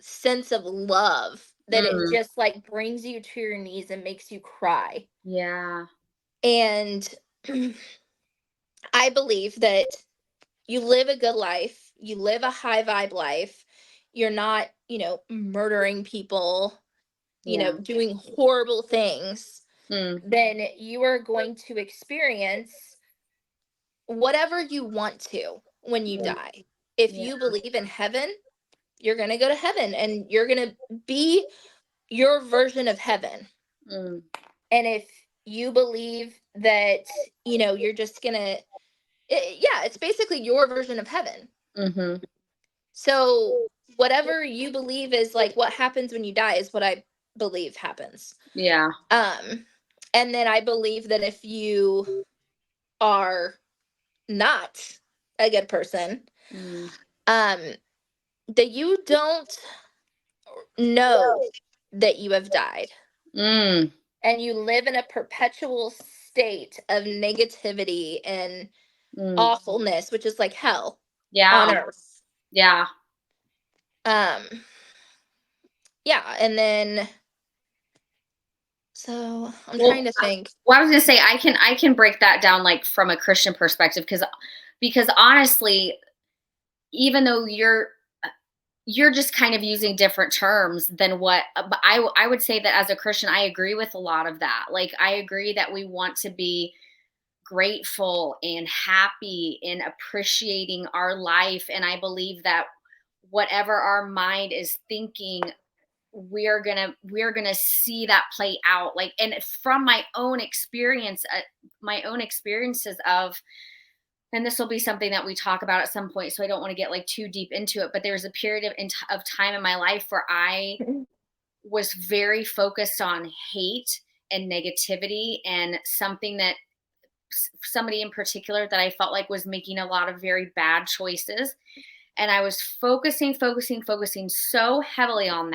sense of love that it Mm. just like brings you to your knees and makes you cry. Yeah. And I believe that you live a good life, you live a high vibe life, you're not, murdering people, Yeah. doing horrible things, Mm. then you are going to experience whatever you want to when you Mm. die. If Yeah. you believe in heaven, you're going to go to heaven and you're going to be your version of heaven. Mm. And if you believe that, you're just going to, yeah, it's basically your version of heaven. Mhm. So whatever you believe is like what happens when you die is what I believe happens. Yeah. Um, and then I believe that if you are not a good person, Mm. um, that you don't know that you have died, Mm. and you live in a perpetual state of negativity and Mm. awfulness, which is like hell on Yeah. earth. Yeah. Um, yeah, and then so I'm trying Well, to think. well, I was gonna say I can break that down like from a Christian perspective because honestly, even though you're just kind of using different terms than what but I would say that as a Christian, I agree with a lot of that. Like I agree that we want to be grateful and happy and appreciating our life, and I believe that whatever our mind is thinking, we're gonna see that play out, like, and from my own experiences of, and this will be something that we talk about at some point, so I don't want to get like too deep into it, but there was a period of time in my life where I was very focused on hate and negativity, and something that somebody in particular that I felt like was making a lot of very bad choices, and I was focusing so heavily on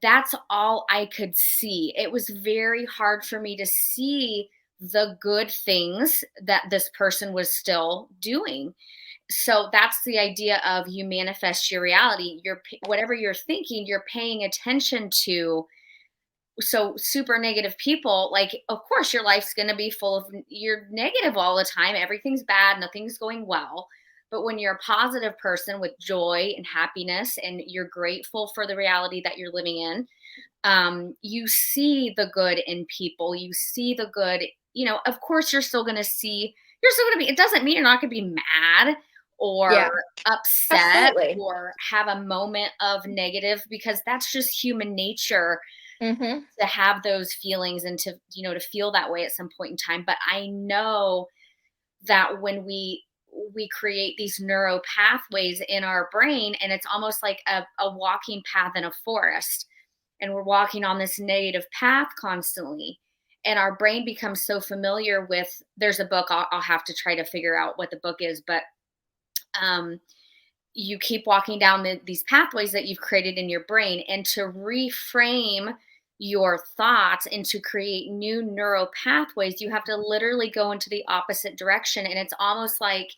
that's all I could see. It was very hard for me to see the good things that this person was still doing. So that's the idea of you manifest your reality. Whatever you're thinking, you're paying attention to. So super negative people, like of course your life's going to be full of, you're negative all the time, everything's bad, nothing's going well. But when you're a positive person with joy and happiness and you're grateful for the reality that you're living in, you see the good in people. You see the good. Of course, you're still going to be, it doesn't mean you're not going to be mad or Yeah, upset absolutely. or have a moment of negative, because that's just human nature Mm-hmm. to have those feelings and to feel that way at some point in time. But I know that when we create these neuro pathways in our brain, and it's almost like a walking path in a forest, and we're walking on this negative path constantly, and our brain becomes so familiar with, there's a book, I'll have to try to figure out what the book is, but um you keep walking down these pathways that you've created in your brain, and to reframe your thoughts and to create new neural pathways, you have to literally go into the opposite direction, and it's almost like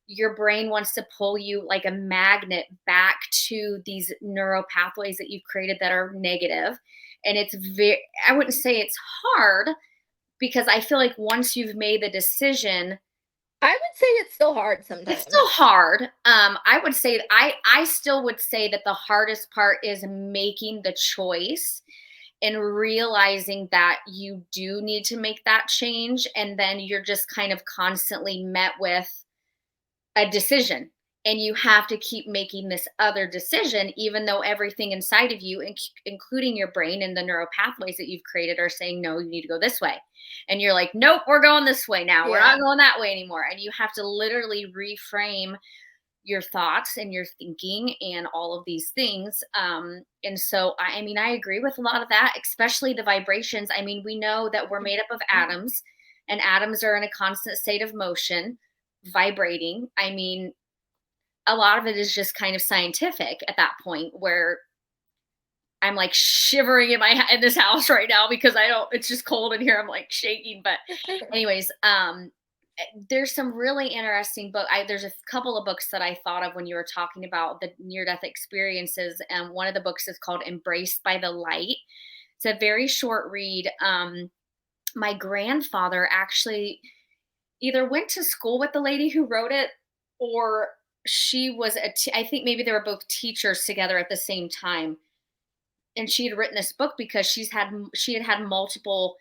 your brain wants to pull you like a magnet back to these neural pathways that you've created that are negative. And it's very, I wouldn't say it's hard, because I feel like once you've made the decision, I would say it's still hard it's still sometimes. hard. I would say I still would say that the hardest part is making the choice and realizing that you do need to make that change, and then you're just kind of constantly met with a decision, and you have to keep making this other decision, even though everything inside of you, including your brain and the neural pathways that you've created, are saying no, you need to go this way, and you're like, nope, we're going this way now, we're not Yeah. going that way anymore. And you have to literally reframe your thoughts and your thinking and all of these things. And so I mean, I agree with a lot of that, especially the vibrations. I mean, we know that we're made up of atoms, and atoms are in a constant state of motion, vibrating. I mean, a lot of it is just kind of scientific at that point, where I'm like shivering in this house right now because it's just cold in here. I'm like shaking. But anyways, there's some really interesting there's a couple of books that I thought of when you were talking about the near death experiences. And one of the books is called Embraced by the Light. It's a very short read. My grandfather actually either went to school with the lady who wrote it, or she was I think maybe they were both teachers together at the same time. And she had written this book because she had had multiple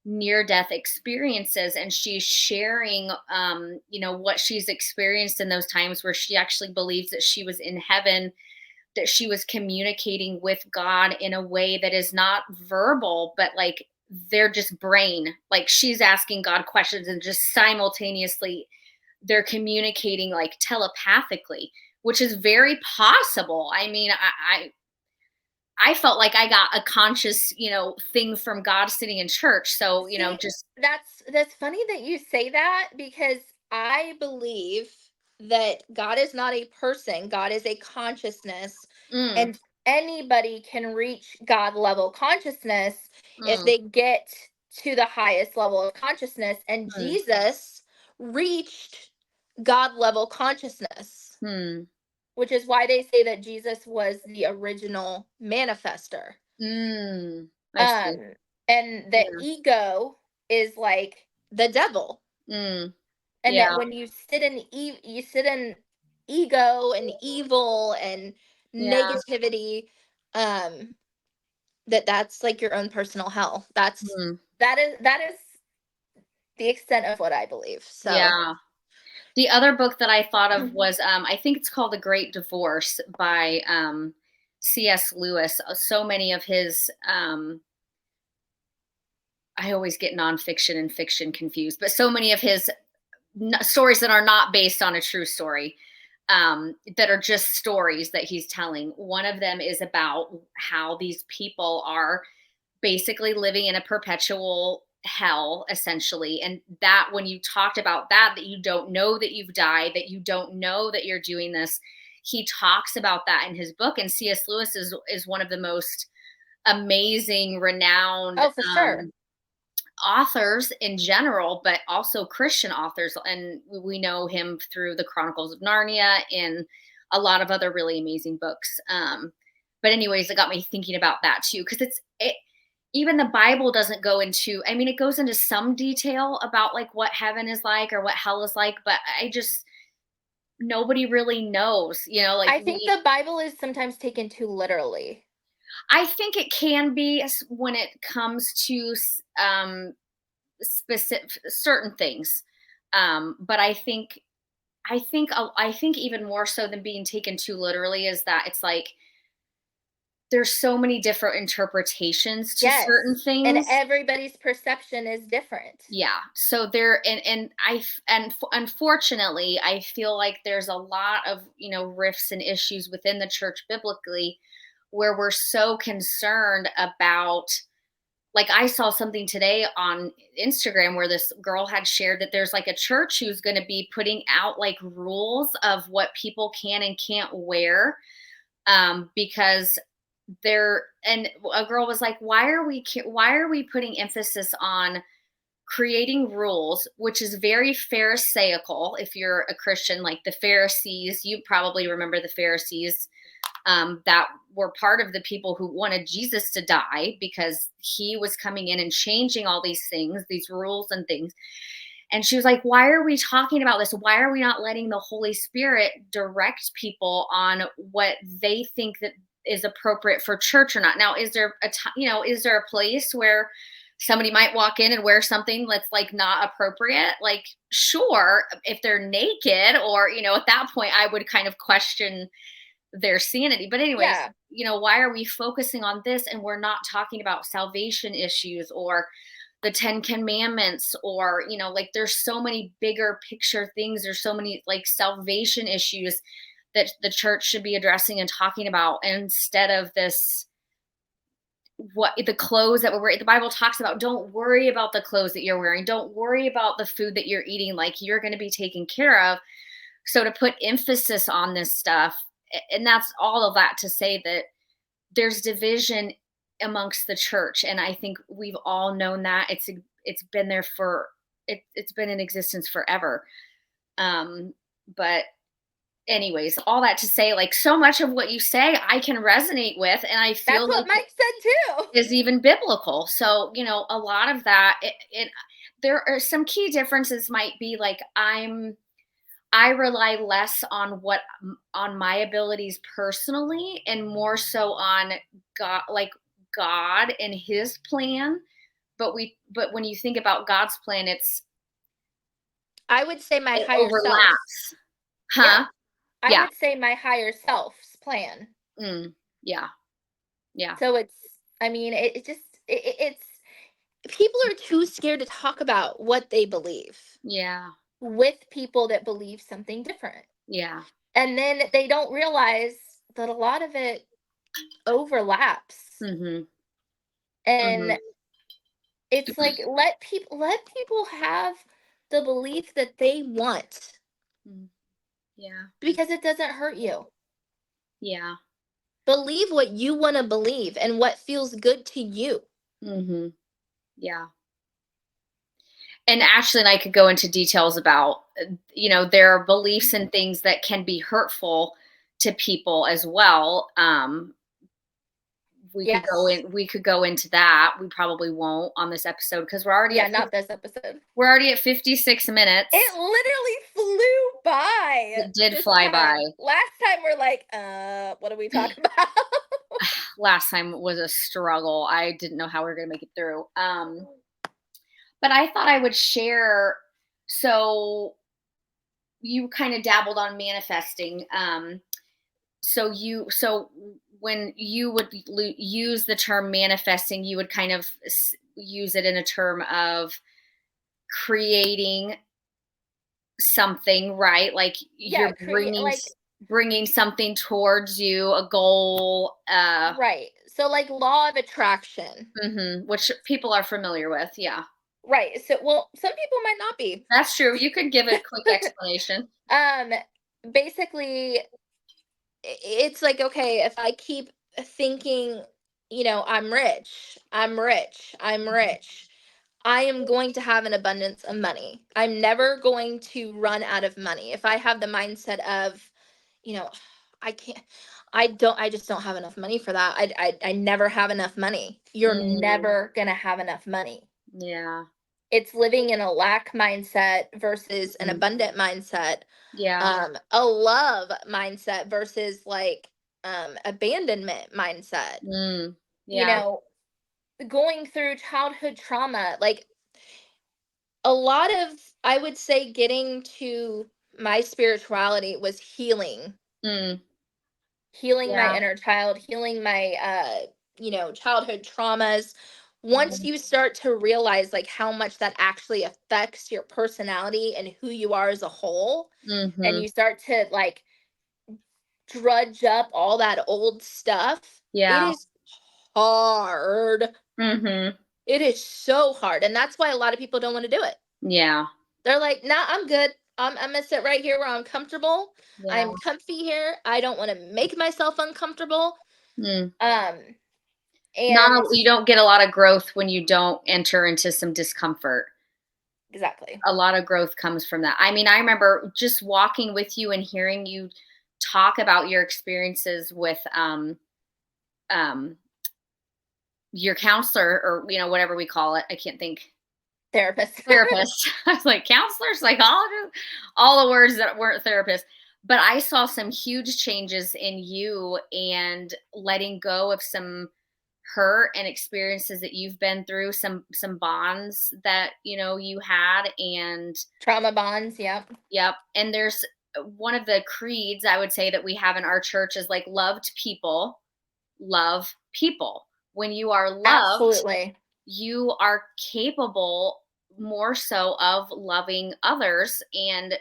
near death experiences, and she's sharing what she's experienced in those times, where she actually believes that she was in heaven, that she was communicating with God in a way that is not verbal, but like they're just brain, like she's asking God questions and just simultaneously they're communicating like telepathically, which is very possible. I mean, I felt like I got a conscious, thing from God sitting in church. So, See, just that's funny that you say that, because I believe that God is not a person, God is a consciousness, mm, and anybody can reach God level consciousness if mm, they get to the highest level of consciousness, and mm, Jesus reached God level consciousness, mm, which is why they say that Jesus was the original manifester. I see. And the Yeah. ego is like the devil, Mm, and that yeah. when you sit in you sit in ego and evil and Yeah. negativity, um that's like your own personal hell. Mm, That is the extent of what I believe. So yeah. The other book that I thought of was, I think it's called The Great Divorce by C.S. Lewis. So many of his, I always get nonfiction and fiction confused, but so many of his stories that are not based on a true story, that are just stories that he's telling. One of them is about how these people are basically living in a perpetual hell, essentially. And that when you talked about that you don't know that you've died, that you don't know that you're doing this, he talks about that in his book. And C.S. Lewis is one of the most amazing, renowned oh, for sure. authors in general, but also Christian authors. And we know him through the Chronicles of Narnia and a lot of other really amazing books. But anyways, it got me thinking about that too, because even the Bible doesn't go into, I mean, it goes into some detail about like what heaven is like or what hell is like, but nobody really knows, like I think the Bible is sometimes taken too literally. I think it can be when it comes to specific certain things. But I think even more so than being taken too literally is that it's like there's so many different interpretations to certain Yes, and things. everybody's perception is different. Yeah. So there, unfortunately, I feel like there's a lot of, rifts and issues within the church biblically, where we're so concerned about, like, I saw something today on Instagram where this girl had shared that there's like a church who's going to be putting out like rules of what people can and can't wear, because and a girl was like, why are we putting emphasis on creating rules, which is very pharisaical. If you're a Christian, like the Pharisees, you probably remember the Pharisees, that were part of the people who wanted Jesus to die because he was coming in and changing all these things, these rules and things. And she was like, why are we talking about this? Why are we not letting the Holy Spirit direct people on what they think that is appropriate for church or not? Now, is there is there a place where somebody might walk in and wear something that's like not appropriate? Like, sure, if they're naked, or, at that point I would kind of question their sanity. But anyways, Yeah. why are we focusing on this and we're not talking about salvation issues or the 10 commandments, or, like there's so many bigger picture things. There's so many like salvation issues that the church should be addressing and talking about, instead of this what the clothes that we're wearing. The Bible talks about, don't worry about the clothes that you're wearing. Don't worry about the food that you're eating. Like, you're going to be taken care of. So to put emphasis on this stuff, and that's all of that to say that there's division amongst the church. And I think we've all known that. It's been there it's been in existence forever. But anyways, all that to say, like, so much of what you say I can resonate with, and I That's feel what like Mike said too. is even biblical. So, a lot of that, there are some key differences might be like, I rely less on my abilities personally, and more so on God and his plan. But when you think about God's plan, I would say my it higher self. overlaps. Yeah. Huh? I Yeah. would say my higher self's plan. Mm, yeah. Yeah. So it's, I mean, it just, it's, people are too scared to talk about what they believe Yeah. with people that believe something different. Yeah. And then they don't realize that a lot of it overlaps. Mhm. And Mhm. it's like, let people have the belief that they want, Mm. Yeah. because it doesn't hurt you. Yeah. Believe what you want to believe and what feels good to you. Mhm. Yeah. And Ashley and I could go into details about, there are beliefs and things that can be hurtful to people as well. Yes. We could go into that. We probably won't on this episode because Yeah, not this episode. we're already at 56 minutes. It literally flew by It did this fly by. time. Last time we're like, what do we talk about? Last time was a struggle. I didn't know how we were going to make it through. But I thought I would share. So you kind of dabbled on manifesting. So when you would use the term manifesting, you would kind of use it in a term of creating something, right? Like, Yeah, you're create like, bringing something towards you, a goal, right. So like law of attraction. which people are familiar with. Yeah, Right. So well, some people might not be. that's true. You could give a quick explanation. um Basically, it's like, okay, if I keep thinking, I'm rich, I'm rich, I'm rich, I am going to have an abundance of money. I'm never going to run out of money. If I have the mindset of, you know, I can't, I just don't have enough money for that. I never have enough money. You're Mm, never going to have enough money. yeah. It's living in a lack mindset versus an Mm, abundant mindset, yeah. a love mindset versus like abandonment mindset. Mm, You yeah. know, going through childhood trauma, like a lot of, I would say, getting to my spirituality was Mm, healing my yeah. inner child, healing my childhood traumas. Once Mm, you start to realize like how much that actually affects your personality and who you are as a whole, and mhm. you start to like drudge up all that old stuff, it Yeah. is hard. Mhm. It is so hard. And that's why a lot of people don't want to do it. Yeah. They're like, nah, I'm good. I'm going to sit right here where I'm comfortable. Yeah. I'm comfy here. I don't want to make myself uncomfortable. Mm. Um, and You don't get a lot of growth when you don't enter into some discomfort. exactly. A lot of growth comes from that. I mean, I remember just walking with you and hearing you talk about your experiences with um your counselor, or whatever we call it. I can't think. Therapist. Therapist. I was like, counselor, psychologist, all the words that weren't therapists. But I saw some huge changes in you, and letting go of some hurt and experiences that you've been through, some bonds that you had. And Trauma bonds. Yep. yep. And there's one of the creeds I would say that we have in our church is like, loved people love people. When you are loved, Absolutely. you are capable more so of loving others. And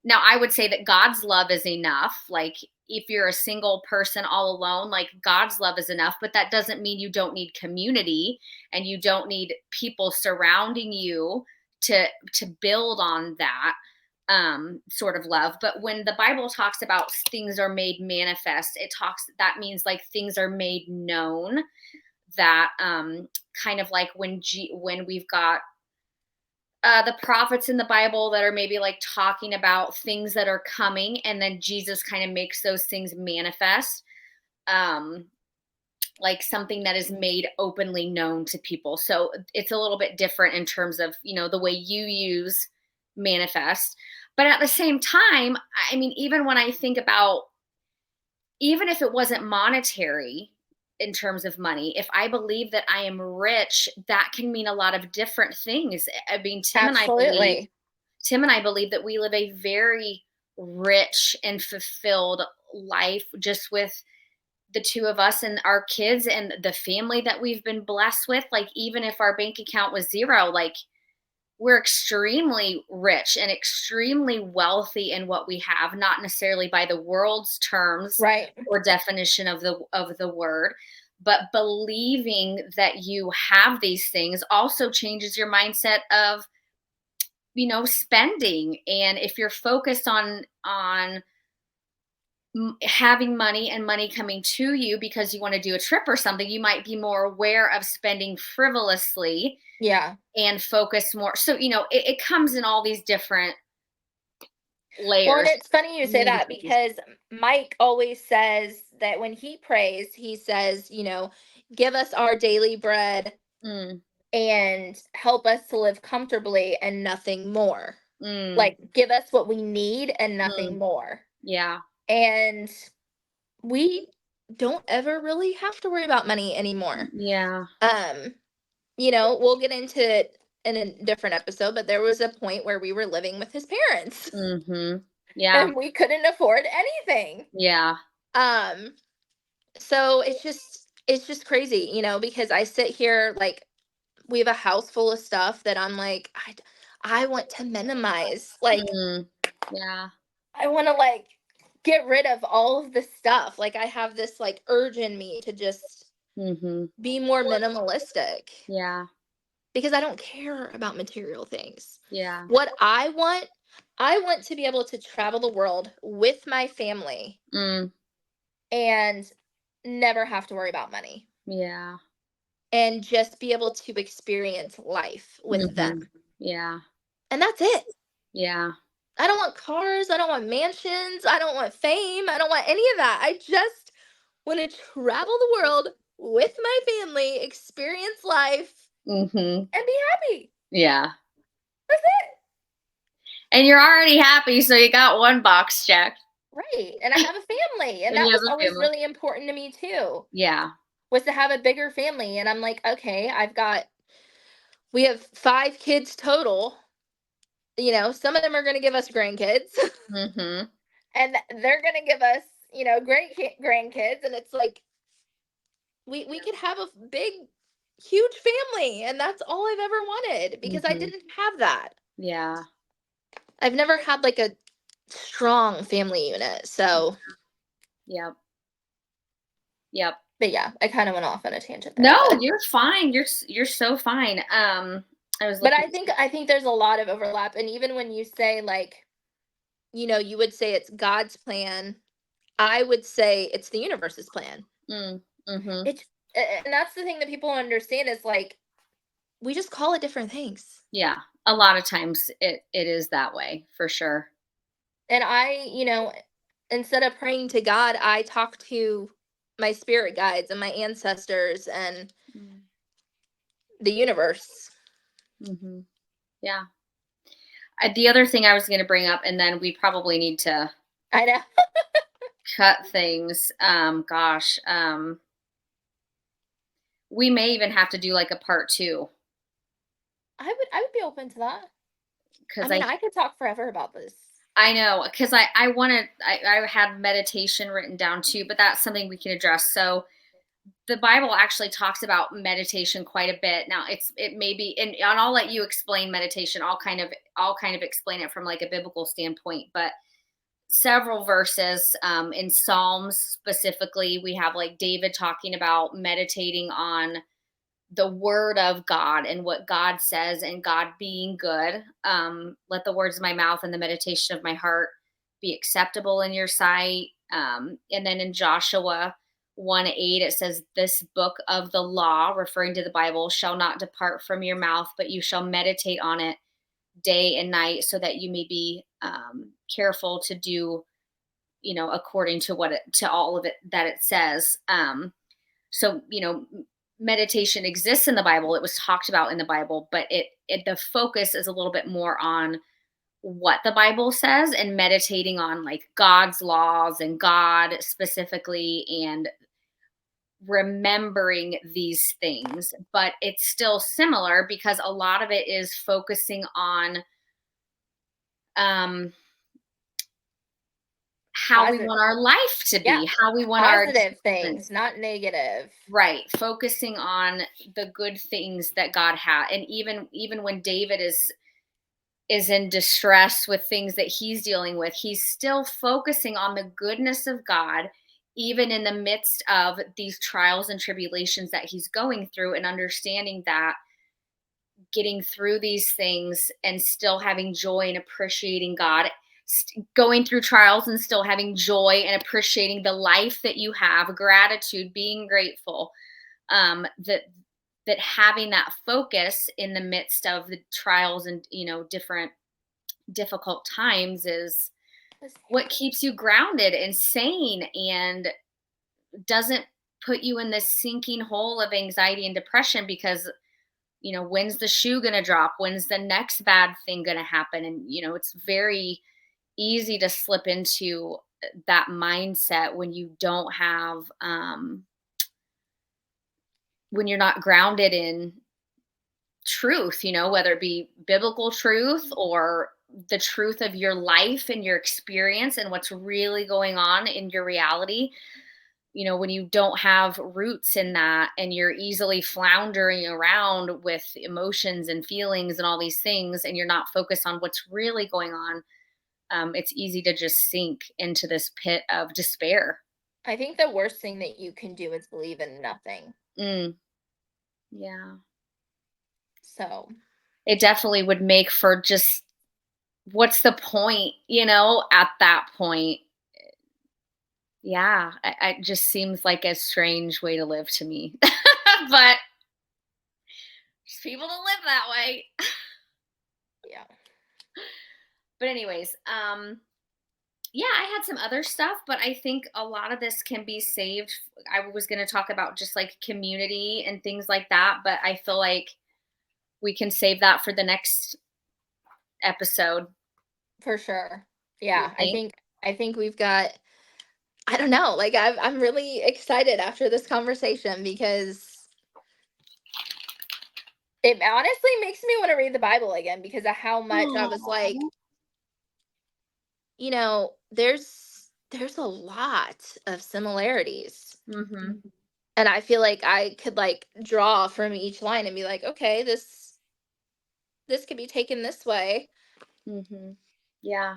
now I would say that God's love is enough. Like, if you're a single person all alone, like God's love is enough, but that doesn't mean you don't need community and you don't need people surrounding you to build on that sort of love. But when the Bible talks about things are made manifest, that means like things are made known, that kind of like when we've got the prophets in the Bible that are maybe like talking about things that are coming, and then Jesus kind of makes those things manifest, um, like something that is made openly known to people. So it's a little bit different in terms of, the way you use manifest. But at the same time, I mean, even when I think about, even if it wasn't monetary in terms of money, if I believe that I am rich, that can mean a lot of different things. I mean, Absolutely. Tim and I believe that we live a very rich and fulfilled life just with the two of us and our kids and the family that we've been blessed with. Like, even if our bank account was zero, like, we're extremely rich and extremely wealthy in what we have, not necessarily by the world's terms Right. or definition of the word, but believing that you have these things also changes your mindset of, spending. And if you're focused on having money and money coming to you because you want to do a trip or something, you might be more aware of spending frivolously. Yeah. And focus more. So, it comes in all these different layers. Well, and it's funny you say that, because Mike always says that when he prays, he says, give us our daily bread and help us to live comfortably and nothing more. Like, give us what we need and nothing more. Yeah. And we don't ever really have to worry about money anymore. Yeah. We'll get into it in a different episode, but there was a point where we were living with his parents. Yeah. And we couldn't afford anything. Yeah. So it's just crazy, because I sit here, like, we have a house full of stuff that I'm like, I want to minimize. Like, Yeah. I want to, like, get rid of all of this stuff. Like, I have this, like, urge in me to just be more minimalistic. Yeah. Because I don't care about material things. Yeah. What I want to be able to travel the world with my family and never have to worry about money. Yeah. And just be able to experience life with them. Yeah. And that's it. Yeah. I don't want cars. I don't want mansions. I don't want fame. I don't want any of that. I just want to travel the world with my family, experience life, and be happy. Yeah. That's it. And you're already happy, so you got one box checked. Right. And I have a family. And And that you have was a always family. really important to me too. Yeah. Was to have a bigger family. And I'm like, okay, we have 5 kids total. Some of them are going to give us grandkids. And they're going to give us, great grandkids. And it's like, we could have a big, huge family. And that's all I've ever wanted, because I didn't have that. Yeah. I've never had like a strong family unit. So. Yep. Yep. But yeah, I kind of went off on a tangent there. No, you're fine. You're so fine. But I think there's a lot of overlap. And even when you say, like, you would say it's God's plan, I would say it's the universe's plan. And that's the thing that people understand is, like, we just call it different things. Yeah. A lot of times it is that way, for sure. And instead of praying to God, I talk to my spirit guides and my ancestors and the universe. Yeah. The other thing I was going to bring up, and then we probably need to I know. cut things. Gosh. We may even have to do like a part 2. I would be open to that. Because I could talk forever about this. I know, because I had meditation written down too, but that's something we can address. So the Bible actually talks about meditation quite a bit. Now it may be, and I'll let you explain meditation. I'll kind of explain it from like a biblical standpoint, but several verses in Psalms specifically. We have like David talking about meditating on the word of God and what God says and God being good. Let the words of my mouth and the meditation of my heart be acceptable in your sight. And then in Joshua 1:8, it says, this book of the law, referring to the Bible, shall not depart from your mouth, but you shall meditate on it day and night so that you may be careful to do, according to to all of it that it says. So, meditation exists in the Bible. It was talked about in the Bible, but the focus is a little bit more on what the Bible says and meditating on like God's laws and God specifically and remembering these things. But it's still similar because a lot of it is focusing on how we want our life to be, how we want our positive things, not negative. Right. Focusing on the good things that God had. And even when David is in distress with things that he's dealing with, he's still focusing on the goodness of God, even in the midst of these trials and tribulations that he's going through, and understanding that getting through these things and still having joy and appreciating God, going through trials and still having joy and appreciating the life that you have, gratitude, being grateful, that having that focus in the midst of the trials and different difficult times is what keeps you grounded and sane and doesn't put you in this sinking hole of anxiety and depression because when's the shoe gonna drop, when's the next bad thing gonna happen, and it's very easy to slip into that mindset when you don't have when you're not grounded in truth, whether it be biblical truth or the truth of your life and your experience and what's really going on in your reality. When you don't have roots in that and you're easily floundering around with emotions and feelings and all these things, and you're not focused on what's really going on, it's easy to just sink into this pit of despair. I think the worst thing that you can do is believe in nothing. Yeah. So it definitely would make for just, what's the point, at that point? Yeah, it just seems like a strange way to live to me. But there's people that live that way. Yeah. But anyways, yeah, I had some other stuff, but I think a lot of this can be saved. I was going to talk about just like community and things like that, but I feel like we can save that for the next episode. For sure. Yeah, I think we've got, I don't know, like I'm really excited after this conversation because it honestly makes me want to read the Bible again because of how much I was like, there's a lot of similarities. Mm-hmm. And I feel like I could like draw from each line and be like, okay, this could be taken this way. Mm-hmm. Yeah.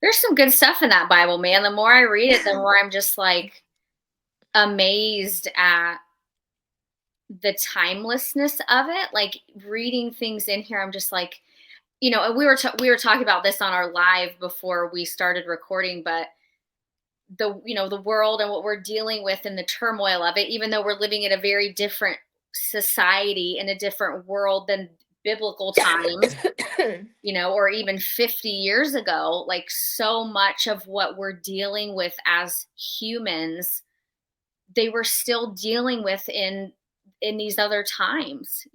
There's some good stuff in that Bible, man. The more I read it, the more I'm just like amazed at the timelessness of it. Like reading things in here, I'm just like, we were talking about this on our live before we started recording, but the world and what we're dealing with and the turmoil of it, even though we're living in a very different society in a different world than biblical times, or even 50 years ago, like so much of what we're dealing with as humans, they were still dealing with in these other times.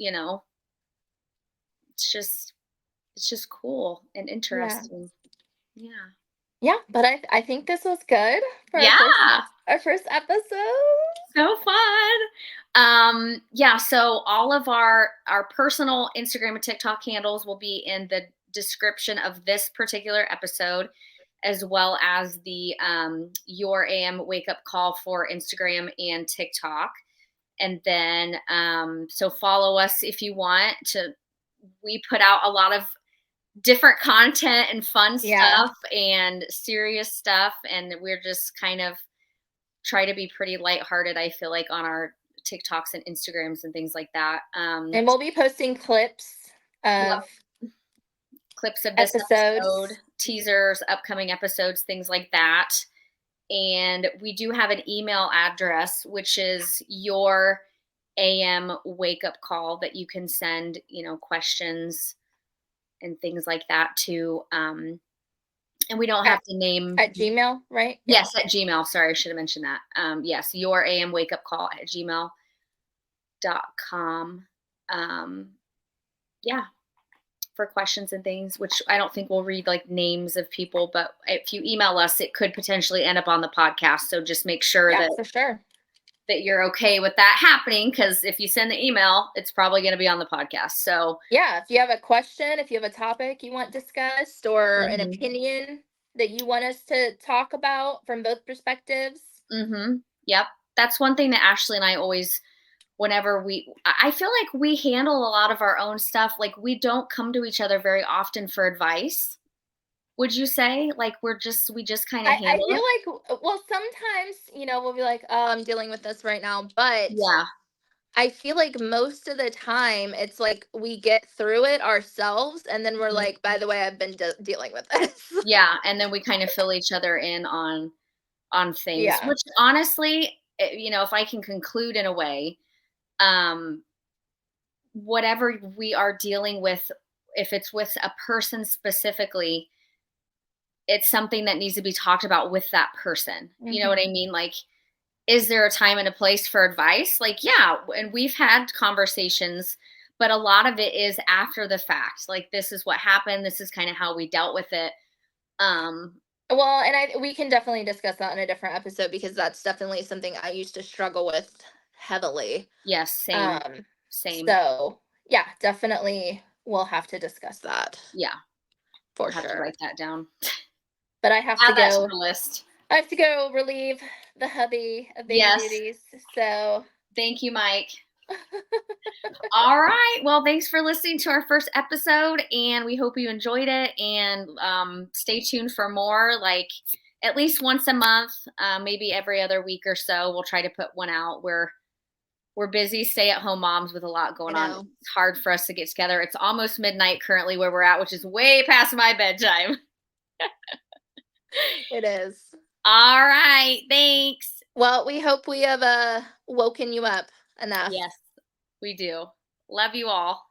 It's just cool and Yeah. interesting. Yeah. Yeah, but I think this was good for Yeah. our first episode. So fun. Yeah, so all of our personal Instagram and TikTok handles will be in the description of this particular episode, as well as the Your AM Wake Up Call for Instagram and TikTok. And then so follow us if you want to. We put out a lot of different content and fun Yeah. stuff and serious stuff, and we're just kind of try to be pretty lighthearted, I feel like, on our TikToks and Instagrams and things like that. And we'll be posting clips Yep, of clips of this episode, episodes. teasers, upcoming episodes, things like that. And we do have an email address, which is your AM wake up call that you can send, questions and things like that to. And we don't have at, to name. at Gmail, right? Yeah. Yes, at Gmail. Sorry, I should have mentioned that. Yes, your AM wake up call at gmail.com. Yeah, for questions and things, which I don't think we'll read like names of people, but if you email us, it could potentially end up on the podcast. So just make sure Yeah, that for sure. you're okay with that happening, because if you send the email, it's probably going to be on the podcast. So Yeah, if you have a question, if you have a topic you want discussed, or an mhm, opinion that you want us to talk about from both perspectives. yep, that's one thing that Ashley and I always, whenever I feel like we handle a lot of our own stuff. Like, we don't come to each other very often for advice. Would you say, like, we just kind of I handle feel it? like, well, sometimes, we'll be like, oh, I'm dealing with this right now. But Yeah. I feel like most of the time it's like we get through it ourselves, and then we're Mhm. like, by the way, I've been dealing with this. Yeah, and then we kind of fill each other in on things, Yeah. which honestly, if I can conclude in a way, um, whatever we are dealing with, if it's with a person specifically, it's something that needs to be talked about with that person. You know what I Hmm. mean? Like, is there a time and a place for advice? Like, yeah, and we've had conversations, but a lot of it is after the fact. Like, this is what happened. This is kind of how we dealt with it. Um, Well, and we can definitely discuss that in a different episode, because that's definitely something I used to struggle with heavily. yes, same, Um, same. so yeah, definitely we'll have to discuss that Yeah, for I'll have to sure. write that down. But I have to Add that to go. the list. I have to go relieve the hubby of baby Yes. duties. So Thank you, Mike. All right. Well, thanks for listening to our first episode, and we hope you enjoyed it. And stay tuned for more, like at least once a month, maybe every other week or so. We'll try to put one out. We're busy stay-at-home moms with a lot I going on. know It's hard for us to get together. It's almost midnight currently where we're at, which is way past my bedtime. it is. All right. Thanks. Well, we hope we have woken you up enough. Yes, we do. Love you all.